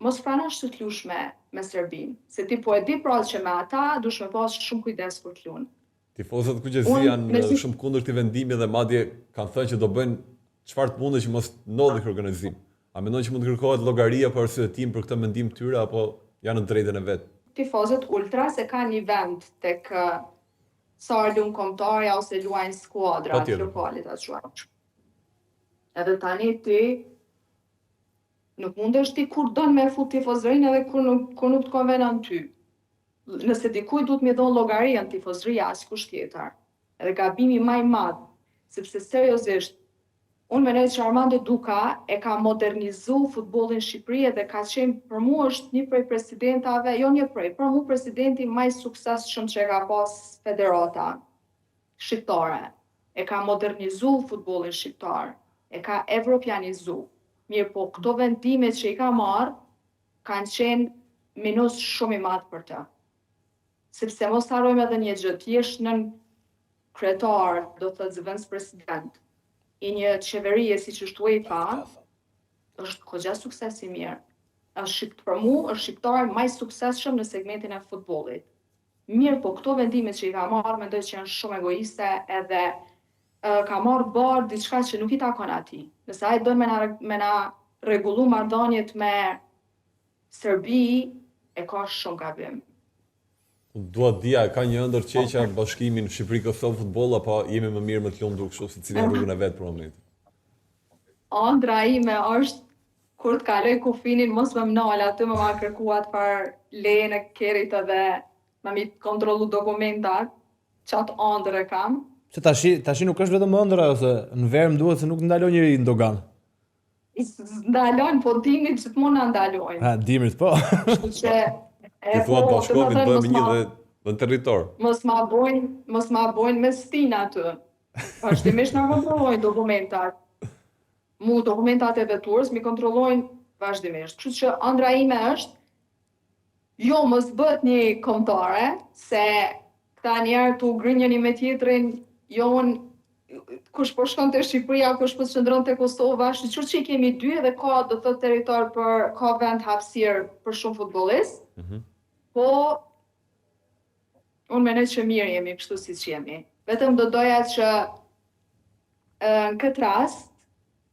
mos pranosh të t'lush me Serbinë, se ti po e di pra që me ata dush me pas shumë kujdes kur t'lun. Tifozët kuqezi janë shumë kundër këtij vendimi dhe madje kanë thënë që do bëjnë çfarë të mundë që mos ndodhi ky organizim. A mendon që mund të kërkohet llogaria për arsyetim për këtë mendim të tyre apo janë në drejtën e vet? Tifozët ultras e kanë një vend tek sa luan kombëtarja ose luajnë skuadrat lokale ta quajmë. Edhe tani ti nuk mundesh ti kur don me fut tifozërinë edhe kur nuk të konvenon ty. Nëse dikujt duhet më dhon llogaria në tifozëria askush tjetër. Edhe gabimi më i madh, sepse seriozisht unë mendoj që Armando Duka e ka modernizu futbollin në Shqipëri dhe ka qenë për mua është një prej presidentave, jo një prej, për mua presidenti më i suksesshëm që ka pas federata shqiptare. E ka modernizu futbollin shqiptar, e ka evropianizu. Mirë po, këto vendime që i ka marrë kanë qenë minus shumë i madh për të. Sepse mos harrojmë edhe një gjë, ti je nën kryetar, do të thotë zëvendës president i një qeverie siç është UEFA, është goxha sukses i mirë. Për mua është shqiptari më i suksesshëm në segmentin e futbollit. Mirë, po këto vendime që i ka marrë mendoj që janë shumë egoiste edhe ka marrë barë diçka që nuk i takon atij. Nëse ai don me na rregullu marrëdhëniet me Serbi, e ka shumë gabim. Dua dia, ka një ëndër qeqja bashkimin Shqipëri-Kosovë futboll apo jemi më mirë me të lundur kështu se cilën rrugën e vet për momentin? Ëndra ime është kur të kaloj kufinin mos më mnal aty më kërkuat për lejen e kerit edhe më mi kontrollu dokumentat, çat ëndër e kam. Se tashi nuk është vetëm ëndra ose në verë më duhet se nuk ndalon njëri në dogan. Ndalojnë, po dimrit gjithmonë na ndalojnë. Ha, dimrit po. Që Ti thua bashkohemi të bëjmë një dhe në territor. Mos ma bojnë me stin aty. Vazhdimisht na kontrollojnë dokumentat. Mu dokumentat e veturës mi kontrollojnë vazhdimisht. Kështu që ëndra ime është jo mos bëhet një kombëtare, se këta njerë tu grinjeni me tjetrin, jo kush po shkon te Shqipëria, kush po qëndron te Kosova, sikur që i kemi dy dhe ka do të thotë territor ka vend hapësirë për shumë futbollistë. Po unë mendoj që mirë jemi kështu siç jemi. Vetëm do doja që në këtë rast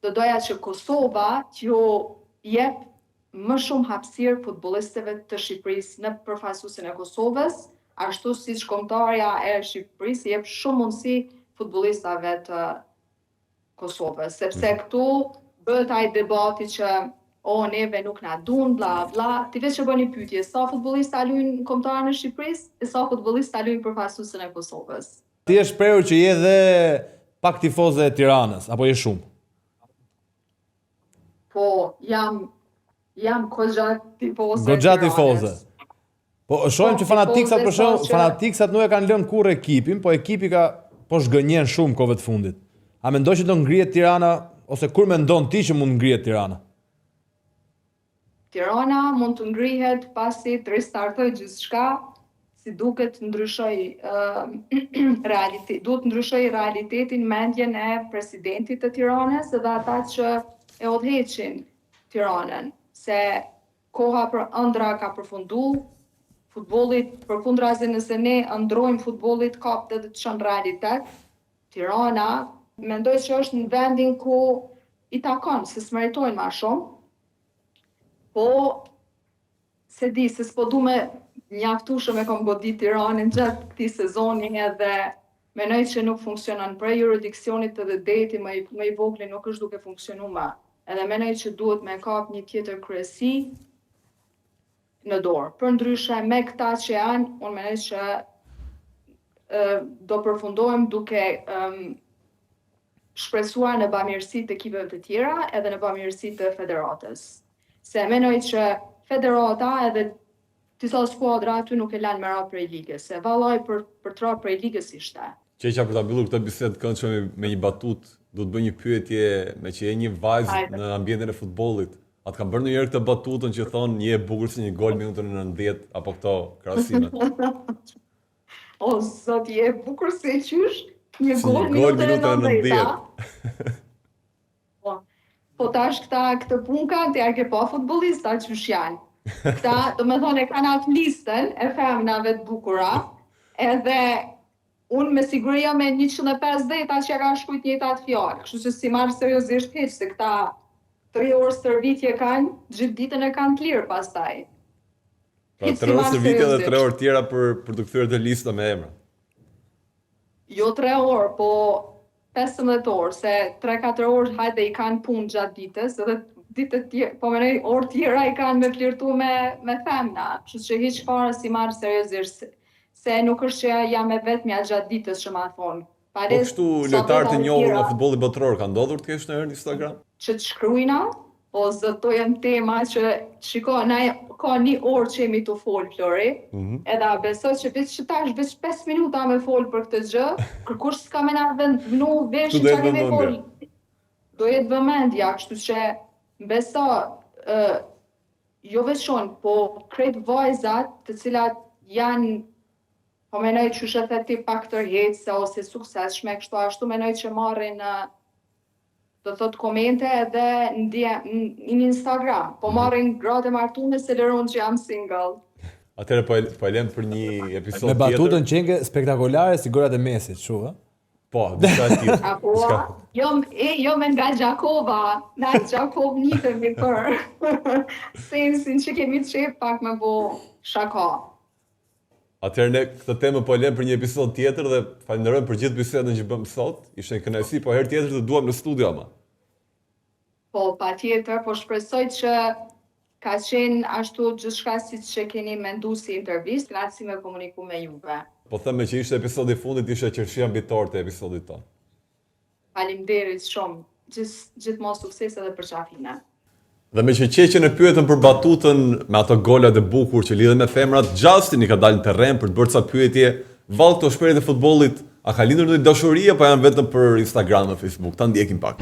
do doja që Kosova t'ju jep më shumë hapësirë futbollistëve të Shqipërisë në përfaqësuesin e Kosovës, ashtu siç kombëtarja e Shqipërisë jep shumë mundësi futbollistave të Kosovës, sepse këtu bëhet ai debati që neve nuk na duan, bla bla. Ti vetë që bëni pyetje, sa futbollistë luajnë kombëtarën e Shqipërisë e sa futbollistë luajnë përfaqësuesin e Kosovës. Ti je shprehur që je dhe pak tifoze e Tiranës apo je shumë? Po, jam goxha tifoze. Goxha tifoze. Po shohim që fanatiksat për shemb, fanatiksat nuk e kanë lënë kurrë ekipin, po ekipi po zhgënjen shumë kohëve të fundit. A mendon që do ngrihet Tirana ose kur mendon ti që mund ngrihet Tirana? Tirana mund të ngrihet pasi të ristartoj gjithçka, si duket ndryshoj duhet ndryshoj realitetin, mendjen e presidentit të Tiranës edhe ata që e udhëheqin Tiranën, se koha për ëndra ka përfundu, futbollit përkundrazi nëse ne ëndrojmë futbollit kap dhe të çon realitet. Tirana mendoj që është në vendin ku i takon, se s'meritojnë ma shumë. Po, se di, se s'po du me mjaftueshëm e kom godit Tiranën gjatë këtij sezoni edhe mendoj që nuk funksionon për jurisdiksionit edhe deti më i vogël nuk është duke funksionuar më. Edhe mendoj që duhet me kap një tjetër kryesi në dorë. Përndryshe me këta që janë, unë mendoj që do përfundojmë duke shpresuar në bamirësi të ekipeve të tjera edhe në bamirësi të federatës. Se mendoj që federata edhe disa skuadra aty nuk e lanë me ra prej ligës, se vallaj për të ra prej ligës ishte. Qeqa për ta mbyllur këtë bisedë të këndshme me një batutë, do të bëj një pyetje me që je një vajzë në ambientin e futbollit. A të kam bërë ndonjëherë këtë batutën që thonë një e bukur si një gol minutën e 90 apo këto krahasime? O zot, je e bukur si qysh? Një gol minutën e 90. Po tash këtë punka, të ja ke pa futbolista që janë. Këta, do me thonë, e kanë atë listën e femnave të bukura, edhe unë me siguri jam me 150 që ja kanë shkujt njëta atë fjallë, kështu që si marrë seriozisht heq, se këta 3 orë stërvitje kanë, gjithë ditën e kanë të lirë pastaj. Pra 3 orë stërvitje dhe 3 orë tjera për të kthyer të lista me emra. Jo 3 orë, po 15 orë, se 3-4 orë hajde i kanë punë gjatë ditës, edhe ditët tjera, po me orë tjera i kanë me flirtu me femna, kështu që hiq fare si marrë seriozisht, se nuk është që jam e vetmja gjatë ditës që ma thonë. Po kështu lojtarë të njohur nga futbolli botror ka ndodhur të kesh në herë në Instagram? Që të shkrujna, po zëtojmë tema që shiko, na ka 1 orë që jemi të folë, Flori, edhe besoj që veç që tash veç 5 minuta me folë për këtë gjë, kërkush s'ka me na vënu vesh që ka me folë. Do jetë vëmendja, kështu që beso, jo veçon, po krejt vajzat të cilat janë, po menoj që shëtë ti pak tërhecse ose sukseshme, kështu ashtu menoj që marrin do thot komente edhe në Instagram, po marrin gratë e martune se lëron që jam single. Atëherë po e lem për një episod tjetër. Me batutën qenke spektakolare si gorat e Mesit, shu, ha? Po, diçka tjetër. Apo, jo me nga Gjakova, na Gjakov njitemi për sensin që kemi të qep pak me bo shaka. Atëherë ne këtë temë po e lem për një episod tjetër dhe falenderojmë për gjithë bisedën që bëm sot. Ishte një kënaqësi, po herë tjetër të duam në studio ama. Po, patjetër, po shpresoj që ka qenë ashtu gjithçka siç që keni mendu si intervistë, kënaqësi me komuniku me juve. Po them që ishte episodi i fundit, ishte qershia mbitor të episodit tonë. Faleminderit shumë. Gjithmonë sukses edhe për qafina. Dhe me që qeqen e pyetën për batutën me ato golat e bukur që lidhen me femrat, Justin i ka dalë në terren për të bërë ca pyetje, vallë këto shprehje të futbollit, a ka lindur ndonjë dashuri apo janë vetëm për Instagram dhe Facebook? Ta ndjekim pak.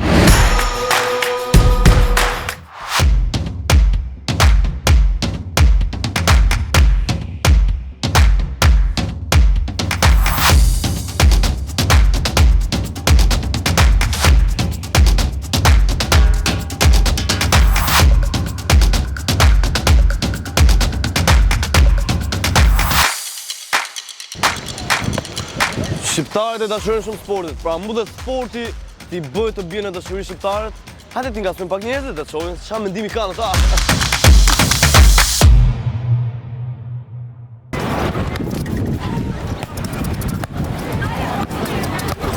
Shqiptarët e dashurojnë shumë sportit, pra mu dhe sporti t'i bëjë të bje në dashuri shqiptarët, hajde t'i ngasmojnë pak njerëzit dhe të shohin çfarë mendimi kanë ata.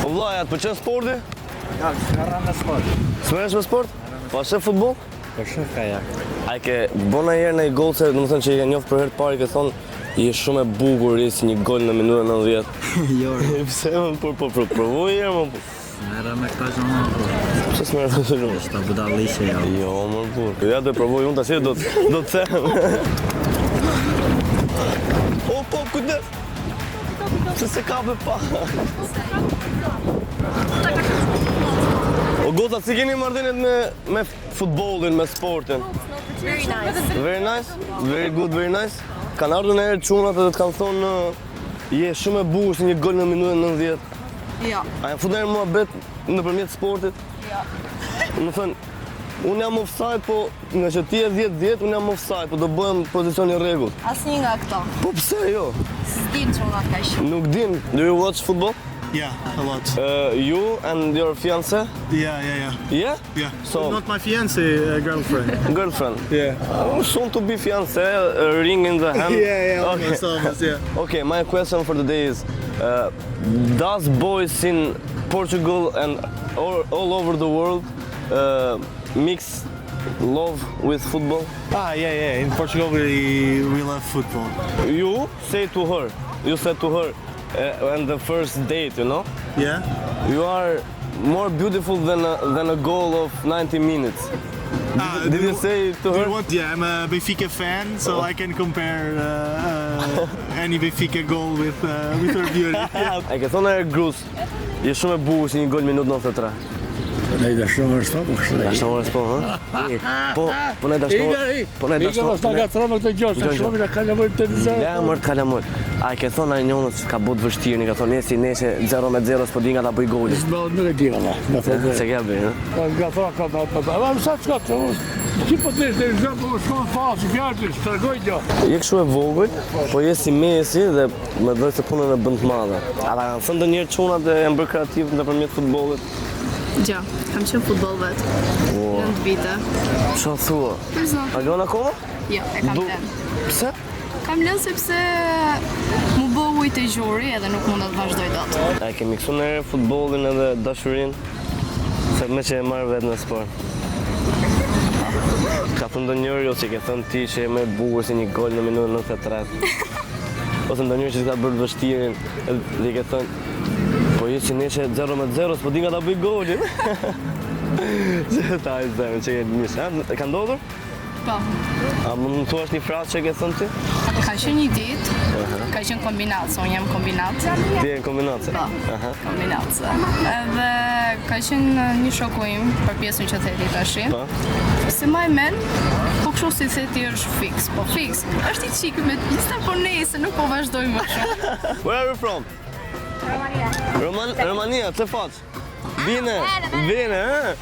O vllaja, të pëlqen sporti? Ja, s'ka me sport. S'merresh me sport? Po shef futboll? Po shef kajak. A ke bona herë në gol se domethënë që i ke njoft për herë të parë ke thonë je shumë e bukur si një gol në minutën 90. Jo. Pse më po provoj herë më. Merra me këta gjona. Pse s'merr të lutem? Sta budalliqe ja. Jo, më burr. Ja do të provoj unë tash do të them. Po, kujdes. Pse se ka pa? O gota, si keni marrëdhëniet me futbollin, me sportin? Very nice. Very nice? Very good, very nice? Kanë ardhur në herë çunat edhe të kanë thonë je shumë e bukur si një gol në minutën 90. Jo. A janë futur muhabet nëpërmjet sportit? Jo. Më thënë, unë jam offside, po nga që ti je 10-10, unë jam offside, po do bëhem pozicion i rregullt. Asnjë nga këto. Po pse jo? S'dim çunat kaq. Nuk din. Do you watch football? Yeah, a lot. You and your fiancé? Yeah. Yeah? Yeah. So- Not my fiance, girlfriend. Girlfriend? Yeah. Soon to be fiancé, ring in the hand. Almost, yeah. Okay, my question for the day is, does boys in Portugal and all over the world mix love with football? Yeah. In Portugal, we love football. You said to her, on the first date, you know, Yeah. you are more beautiful than a goal of 90 minutes. Did you say to her? Yeah, I'm a Benfica fan, so I can compare any Benfica goal with her beauty. Yeah. E ke thonë e grus, je shumë e bukur si një gol minut 93. Ne dashur është po kështu. Dashnorës po, ha? Po ne dashnorë. Po ne dashnorë. Ikë mos ta gatrojmë këtë gjë, se shumë na ka nevojë të vizoj. Ja, mërë kalamër. A ke thonë ai njënës ka bot vështirë, ka thonë neshe 0-0 s'po di nga ta bëj golin. Nuk e di valla. Se ke bëj, ha? Nga thonë ka sa çka të si po të ishte në po shkon fazë, fjalë, shtrëgoj gjë. Je kështu e vogël, po je si Messi dhe më dhe se punën e bën të madhe. Ata kanë thënë ndonjëherë çunat e janë bërë kreativ nëpërmjet futbollit. Gja, kam qenë futboll vetë. Në të vite. Çfarë thua? A lën akoma? Jo, e kam lënë. Pse? Kam lënë sepse mu bë ujë të gjuri edhe nuk mund të vazhdoj dot. A ke miksuar në futbollin edhe dashurinë? Se me që e marrë vetë në sport. Ka thënë ndonjëri ose ke thënë ti që e më e bukur si një gol në minutën 93. Ose ndonjëri që s'ka bërë vështirën dhe ke thënë po je që neshe 0-0 s'po di nga ta bëj golin. Që ta e zemë që ke njësë, ha? Ka ndodhur? Po. A mund të thuash një frasë që ke thënë ti? Ka qenë një ditë, ka qenë kombinatë, unë jam kombinatë. Ti e në kombinatë? Po, kombinatë. Edhe ka qenë një shoku im për pjesën që theti tashi. Po. Se ma e men, po kështu si theti është fix, po fix. Është i qikë me pista, po nejse nuk po vazhdoj më shumë. Where are you from? Romania, të faqë? Bine, ha?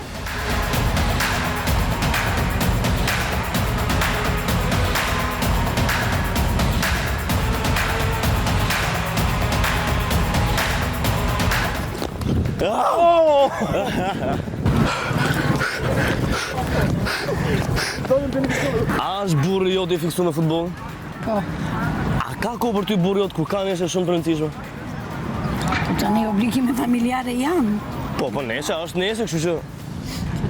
A është burri jot i fiksu në futboll? Po. A ka kohë për ty burri jot kur ka neshe shumë të rëndësishme? Tani obligime familjare janë. Po neshe, është neshe, kështu që...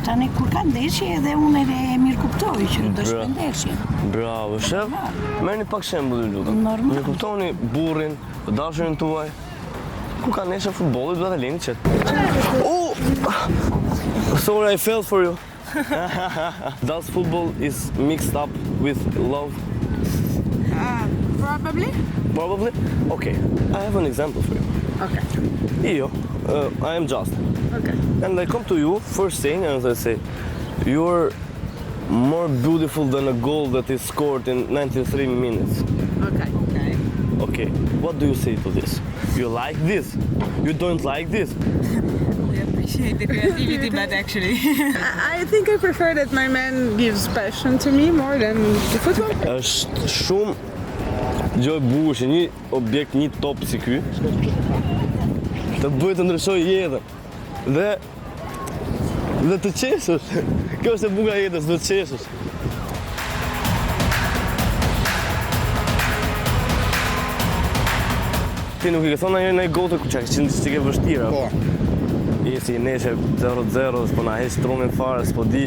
Tani kur ka ndeshje edhe unë e mirë kuptoj që do shkoj ndeshje. Bravo, shef. Merrni pak shembull, ju lutem. Normal. Mirë kuptoni burrin, të dashurin tuaj. Kur ka neshe futbollit, duhet të lini qëtë. Sorry, I fell for you. Does football is mixed up with love? Probably. Probably? Okay, I have an example for you. Okay. Io, I am Justin. Okay. And I come to you first thing and I say, you're more beautiful than a goal that is scored in 93 minutes. Okay. Okay, what do you say to this? You like this? You don't like this? I appreciate the creativity, but actually... I think I prefer that my man gives passion to me more than the football. Është shumë gjë e bukur që një objekt, një top si ky, të bëjë të ndryshoj jetën. Dhe të qeshësh. Kjo është e bukur e jetës, të qeshësh. Ti nuk i ke thonë në një gotë ku që që ke vështira? Po. Je si neshe 0-0, s'po na heq trunin fare, s'po di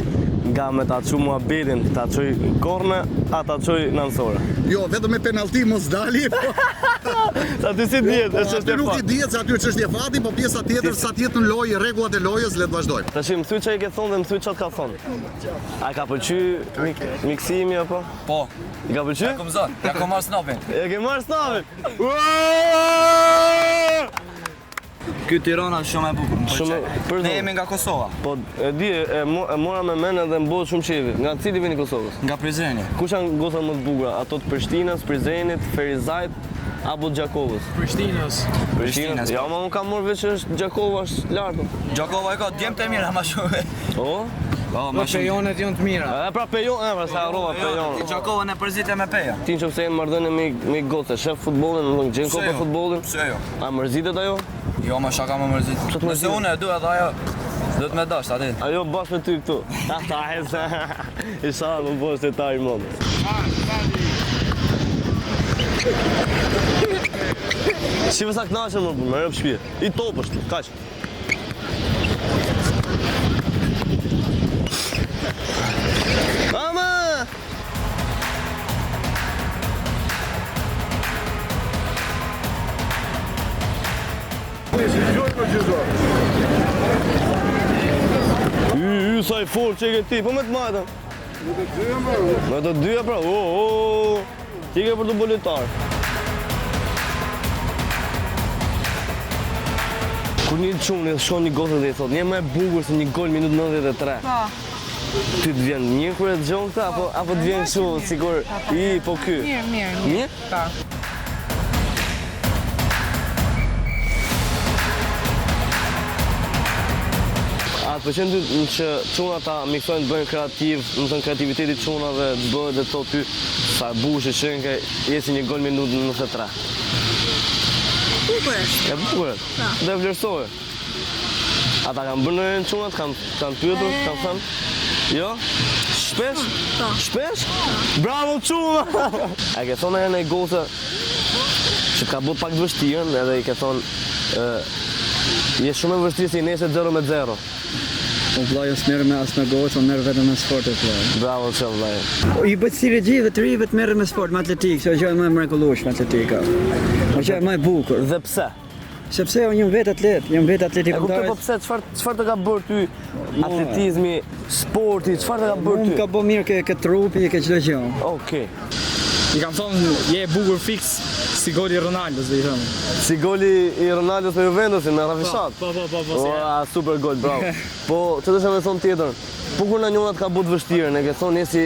nga me ta qu muhabetin, ta qoj korne, a ta qoj nënsore. Jo, vetëm me penalti mos dali. Sa ty si djetë, është çështje nuk i fati. dihet se aty është çështje fati, po pjesa tjetër sa tjetër në lojë, rregullat e lojës, le të vazhdojmë. Tash më thuaj çfarë i ke thonë dhe më thuaj çfarë ka thonë. A ka pëlqy miksimi apo? Po. I ka pëlqy? Ja kom zon, ja kom marrë snapin. E ke marrë snapin? Ky Tirana është shumë e bukur. Shumë. Ne jemi nga Kosova. Po e di, e mora me mend edhe mbot shumë qevi. Nga cili vini Kosovës? Nga Prizreni. Kush janë gocat më të bukura? Ato të Prishtinës, Prizrenit, Ferizajt apo Gjakovës? Prishtinës. Prishtinës. Ja, ma unë kam marrë veç është Gjakova është lartë. Gjakova e ka djemë të mira ma shumë. O? Po pejonet janë të mira. E pra pejonet, pra sa harrova pejonet. Gjakova në përzitje me peja. Ti nëse jemi marrëdhënie me gocë, shef futbollin, më thonë gjen kopë futbollin. Pse jo? A mërzitet ajo? Jo, ma shaka më mërzit. Nëse unë e du edhe ajo, do të me dash, atë. Ajo bashkë me ty këtu. Ta hesa. Isha më bosh të taj më. Shive sa knaqen më rëpë shpje. I topë është, kaq. Mama! Sa i fort që i ke ti, po me të majtën? Me të dyja pra, ti ke për të bolitar. Kur një qumë shkon një gotër dhe i thot, një më e bukur se një gol minut 93. Ty të vjen një kur e të gjonë këta, apo të vjen shumë, sigur, po ky? Mirë. Mirë? Pa. A të pëlqen ty që çuna ta miksojnë të bëjnë kreativ, më thënë kreativiteti çunave të bëhet dhe të ty sa e bushë që ke jesi një gol minutë 93. Bukur është. E bukur. Dhe vlerësohet. Ata kanë bërë në çunat, kanë pyetur, kanë thënë, jo? Shpesh? Shpesh? Bravo çuna! A ke thonë në gose që ka bërë pak të vështirën edhe i ke thonë je shumë e vështirë si nesër 0-0. O vlajo s'merë me asë me gocë, o merë vetëm me sportet vlajo. Bravo që vlajo. I bëtë si regjive të rive të merë me sport, me atletikë, që o gjë e më e mrekullueshme atletika. O gjë e më e bukur. Dhe pse? Sepse unë jam vetë atlet, jam vetë atletik. E kuptoj po pse, çfarë të ka bërë ty atletizmi, sporti, çfarë të ka bërë ty? Unë ka bërë mirë ke trupi, ke çdo gjë. Okej. I kam thonë je bukur fiks si goli i Ronaldos, dhe i thëmë. Si goli i Ronaldos me Juventusin, me Rafishat? Po. Super gol, bravo. Po, që të shë me thonë tjetër? Po kur në njënat ka bu të vështirë, ne ke thonë jesi,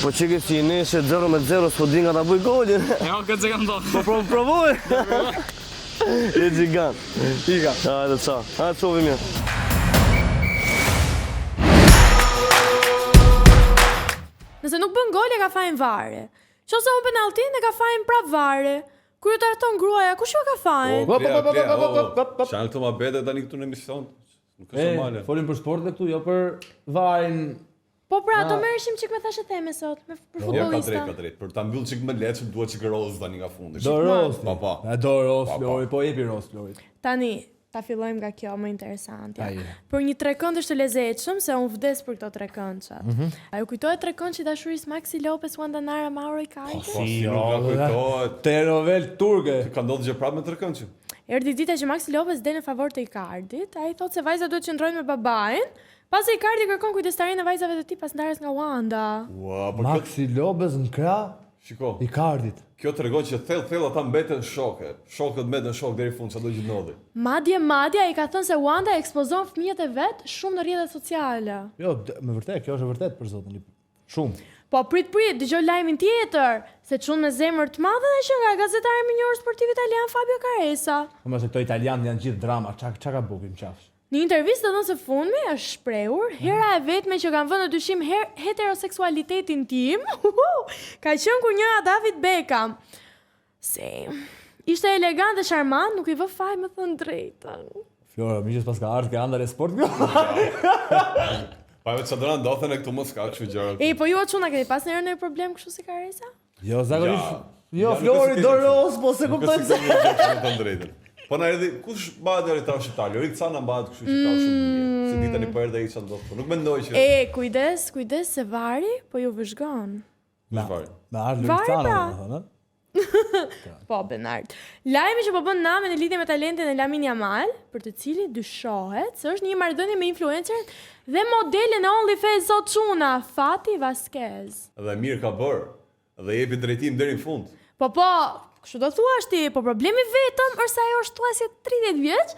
po që ke si i neshe 0-0, s'po di nga ta buj golin. Jo, këtë se kam thonë. Po provoj. Je gjigant. Ika. Hajde, qa. Hajde, qovi mirë. Nëse nuk bën gol e ka fajin vare. Qose unë penaltin e ka fajin prap vare. Kur ju të arton gruaja, kush jo ka fajin? Shanë këto ma bete tani këtu në emision. Nuk është normale. Folim për sport dhe këtu, jo për varin. Po pra, do merreshim çik me thashë theme sot, për futbollista. Ka drejt. Për ta mbyll çik më lehtësim duhet çik roz tani nga fundi. Do roz. Po. Do roz, Lori, po jepi roz, Lori. Tani, ta fillojmë nga kjo më interesante. Për një trekëndësh të lezetshëm, se unë vdes për këto trekëndçat. A ju kujtohet trekëndshi dashurisë Maxi Lopez, Wanda Nara, Mauro Icardi? Po si nuk kujtohet. Telenovela turke. Ka ndodhur gjë prapë me trekëndshin. Erdhi dita që Maxi Lopez del në favor të Icardit, ai thotë se vajza duhet të qëndrojnë me babain. Pasi Icardi kërkon kujdestarinë e vajzave të tij pas ndarjes nga Wanda. Maxi Lopez në krah. Shiko. Icardit. Kjo tregon që thellë ata mbeten shokë. Shokët mbeten shok deri në fund çdo gjë ndodhi. Madje ai ka thënë se Wanda ekspozon fëmijët e vet shumë në rrjetet sociale. Jo, me vërtet, kjo është e vërtet për zotin. Shumë. Po prit, dëgjoj lajmin tjetër, se çun me zemër të madhe dhe që nga gazetari minjor sportiv italian Fabio Caressa. Po mos e këto italianë janë gjithë drama, çka ka bukim qafsh. Në intervistë të dhënë së fundmi është shprehur hera e vetme që kanë vënë në dyshim heteroseksualitetin tim, ka qenë kur njëra David Beckham. Se ishte elegant dhe charmant, nuk i vë faj me thënë drejtën. Flora, miqës pas ka ardhur ke andar e sport. Pa vetë çadra ndodhen e këtu mos ka kështu gjëra. Po ju o çuna keni pas ndonjë problem kështu si Caressa? Jo, zakonisht. Jo, Flori Doros, po se kuptoj se. Po na erdhi kush bëhet drejtar shqiptar? Lorik Cana bëhet kështu që ka shumë mirë. Se ditën e parë ai çan do. Nuk mendoj që kujdes se vari po ju vëzhgon. Me vari. Me ardh Lorik Cana, domethënë. Po, Benard. Lajmi që po bën namë në lidhje me talentin e Lamine Yamal, për të cilin dyshohet se është një marrëdhënie me influencerin dhe modelen e OnlyFans sot çuna, Fati Vasquez. Dhe mirë ka bër. Dhe jepi drejtim deri në fund. Po, kështu do thuash ti, po problemi vetëm është se ajo është thuajse 30 vjeç,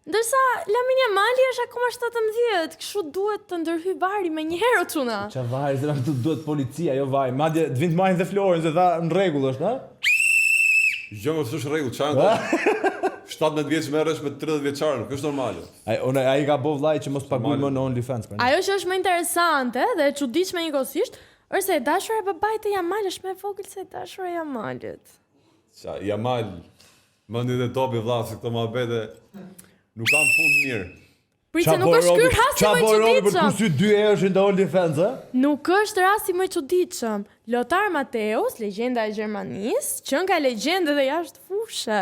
ndërsa Lamine Yamal është akoma 17, kështu duhet të ndërhyj vari me një herë çuna. Çfarë vari, se këtu duhet policia, jo vaj. Madje të vinë të marrin dhe Florin se tha në rregull është, ha? Jo, është rregull, çfarë? 17 vjeç merresh me 30 vjeçar, nuk është normale. Ai ka bëu vllai që mos paguaj më në OnlyFans. Ajo që është më interesante dhe e çuditshme njëkohësisht, është se e dashura e babait të Yamal është më e vogël se e dashura e Yamalit. Qa, Yamal, mendjet e topi vlla, se këto muhabete nuk kanë fund mirë. Pritse nuk është ky rasti më i çuditshëm. Për kusht 2 herë në OnlyFans, ë? Nuk është rasti më i çuditshëm. Lothar Matthäus, legjenda e Gjermanisë, që ka legjendë dhe jashtë fushë.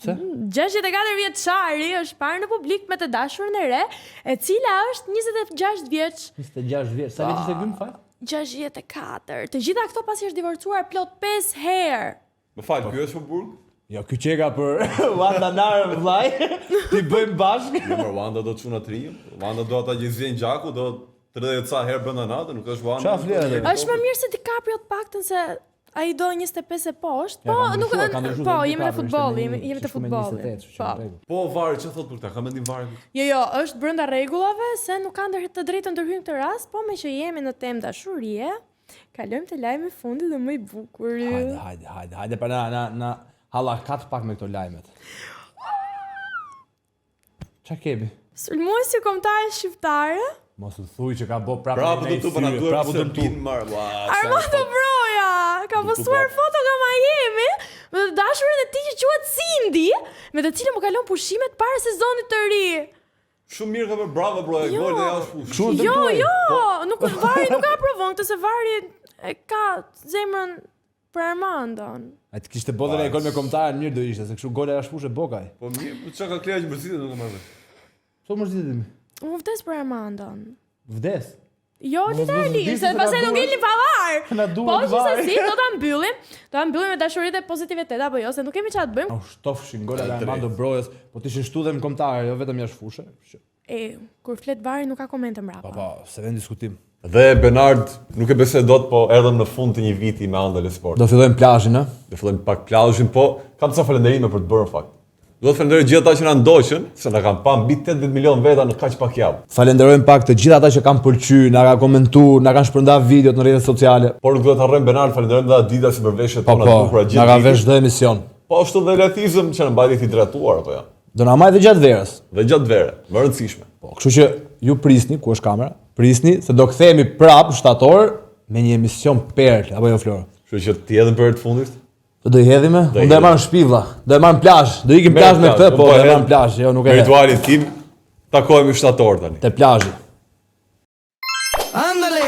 64 vjeçari është parë në publik me të dashurën e re, e cila është 26 vjeç. 26 vjeç. Sa vjeç ishte ky më fal? 64. Të gjitha këto pasi është divorcuar plot 5 herë. Më fal, ky është në burg? Jo, ky çeka për Wanda Nara vllai. Ti bëjmë bashkë. Jo, por Wanda do të çuna trim. Wanda do ata që zjen gjaku, do 30 ca herë brenda natës, nuk është Wanda. Çfarë flet? Është më mirë se DiCaprio të paktën se ai do 25 e poshtë. Po, nuk jemi në futboll, jemi te futbolli. Po vari, çfarë thot për këtë? Ka mendim vari? Jo, është brenda rregullave se nuk kanë të drejtën ndërhyjnë këtë rast, po me që jemi në temë dashurie, kalojmë te lajmi i fundit dhe më i bukur. Hajde, pa na hallakat pak me këto lajmet. Qa kemi? Sulmuesi kombëtare shqiptare. Mos u thuj që ka bë prapë. Prapë do tu bëna duhet prapë do tu marr. Armando Broja ka postuar foto nga Miami me të dashurin e tij që quhet Cindy, me të cilën më kalon pushimet para sezonit të ri. Shumë mirë ka bërë, bravo bro, e gol dhe jashtë fushë. Jo, nuk Vari nuk ka provon këtë se Vari e ka zemrën për Armandon. Ai të kishte bodhën e gol me kombëtarin mirë do ishte, se kështu gola jashtë fushë bokaj. Po mirë, çka ka Klea që mërzitet nuk e marrë. Po mërzitemi. Unë vdes për Armandon. Vdes? Jo, literalisht, se pastaj nuk ngeli pavar. Po gjithsesi do ta mbyllim me dashuritë e pozitivitetit apo jo, se nuk kemi çfarë të bëjmë. Shtofshin gola e Armando Brojës, po tishin shtudhem kombëtar, jo vetëm jashtë fushë. Kur flet Vari nuk ka komente mbrapa. Po, se vjen diskutim. Dhe Bernard nuk e besoj dot, po erdhëm në fund të një viti me Andal Sport. Do fillojmë plazhin, ë? Do fillojmë pak plazhin, po kam ca falënderime për të bërë në fakt. Do të falenderoj gjithë ata që na ndoqën, se na kanë pa mbi 18 milion veta në kaq pak javë. Falenderojmë pak të gjithë ata që kanë pëlqyer, na kanë komentuar, na kanë shpërndar videot në rrjetet sociale. Por nuk do të harrojmë Bernard, falenderojmë edhe Adidas për veshjet tona të bukura gjithë. Na kanë vesh çdo emision. Po ashtu dhe Latizëm që na mbajti të hidratuar apo jo. Do na mbajë gjatë verës. Dhe gjatë verës, më rëndësishme. Po, kështu që ju prisni, ku është kamera? Prisni se do kthehemi prap shtator me një emision perl apo jo Flora. Kështu që ti edhe për të fundit. Do i hedhim me? Unë do e marr në shtëpi vlla. Do e marr në plazh. Do ikim plazh me këtë, po do e marr në plazh, jo nuk e. Ritualin tim takohemi shtator tani. Te plazhi. Andale!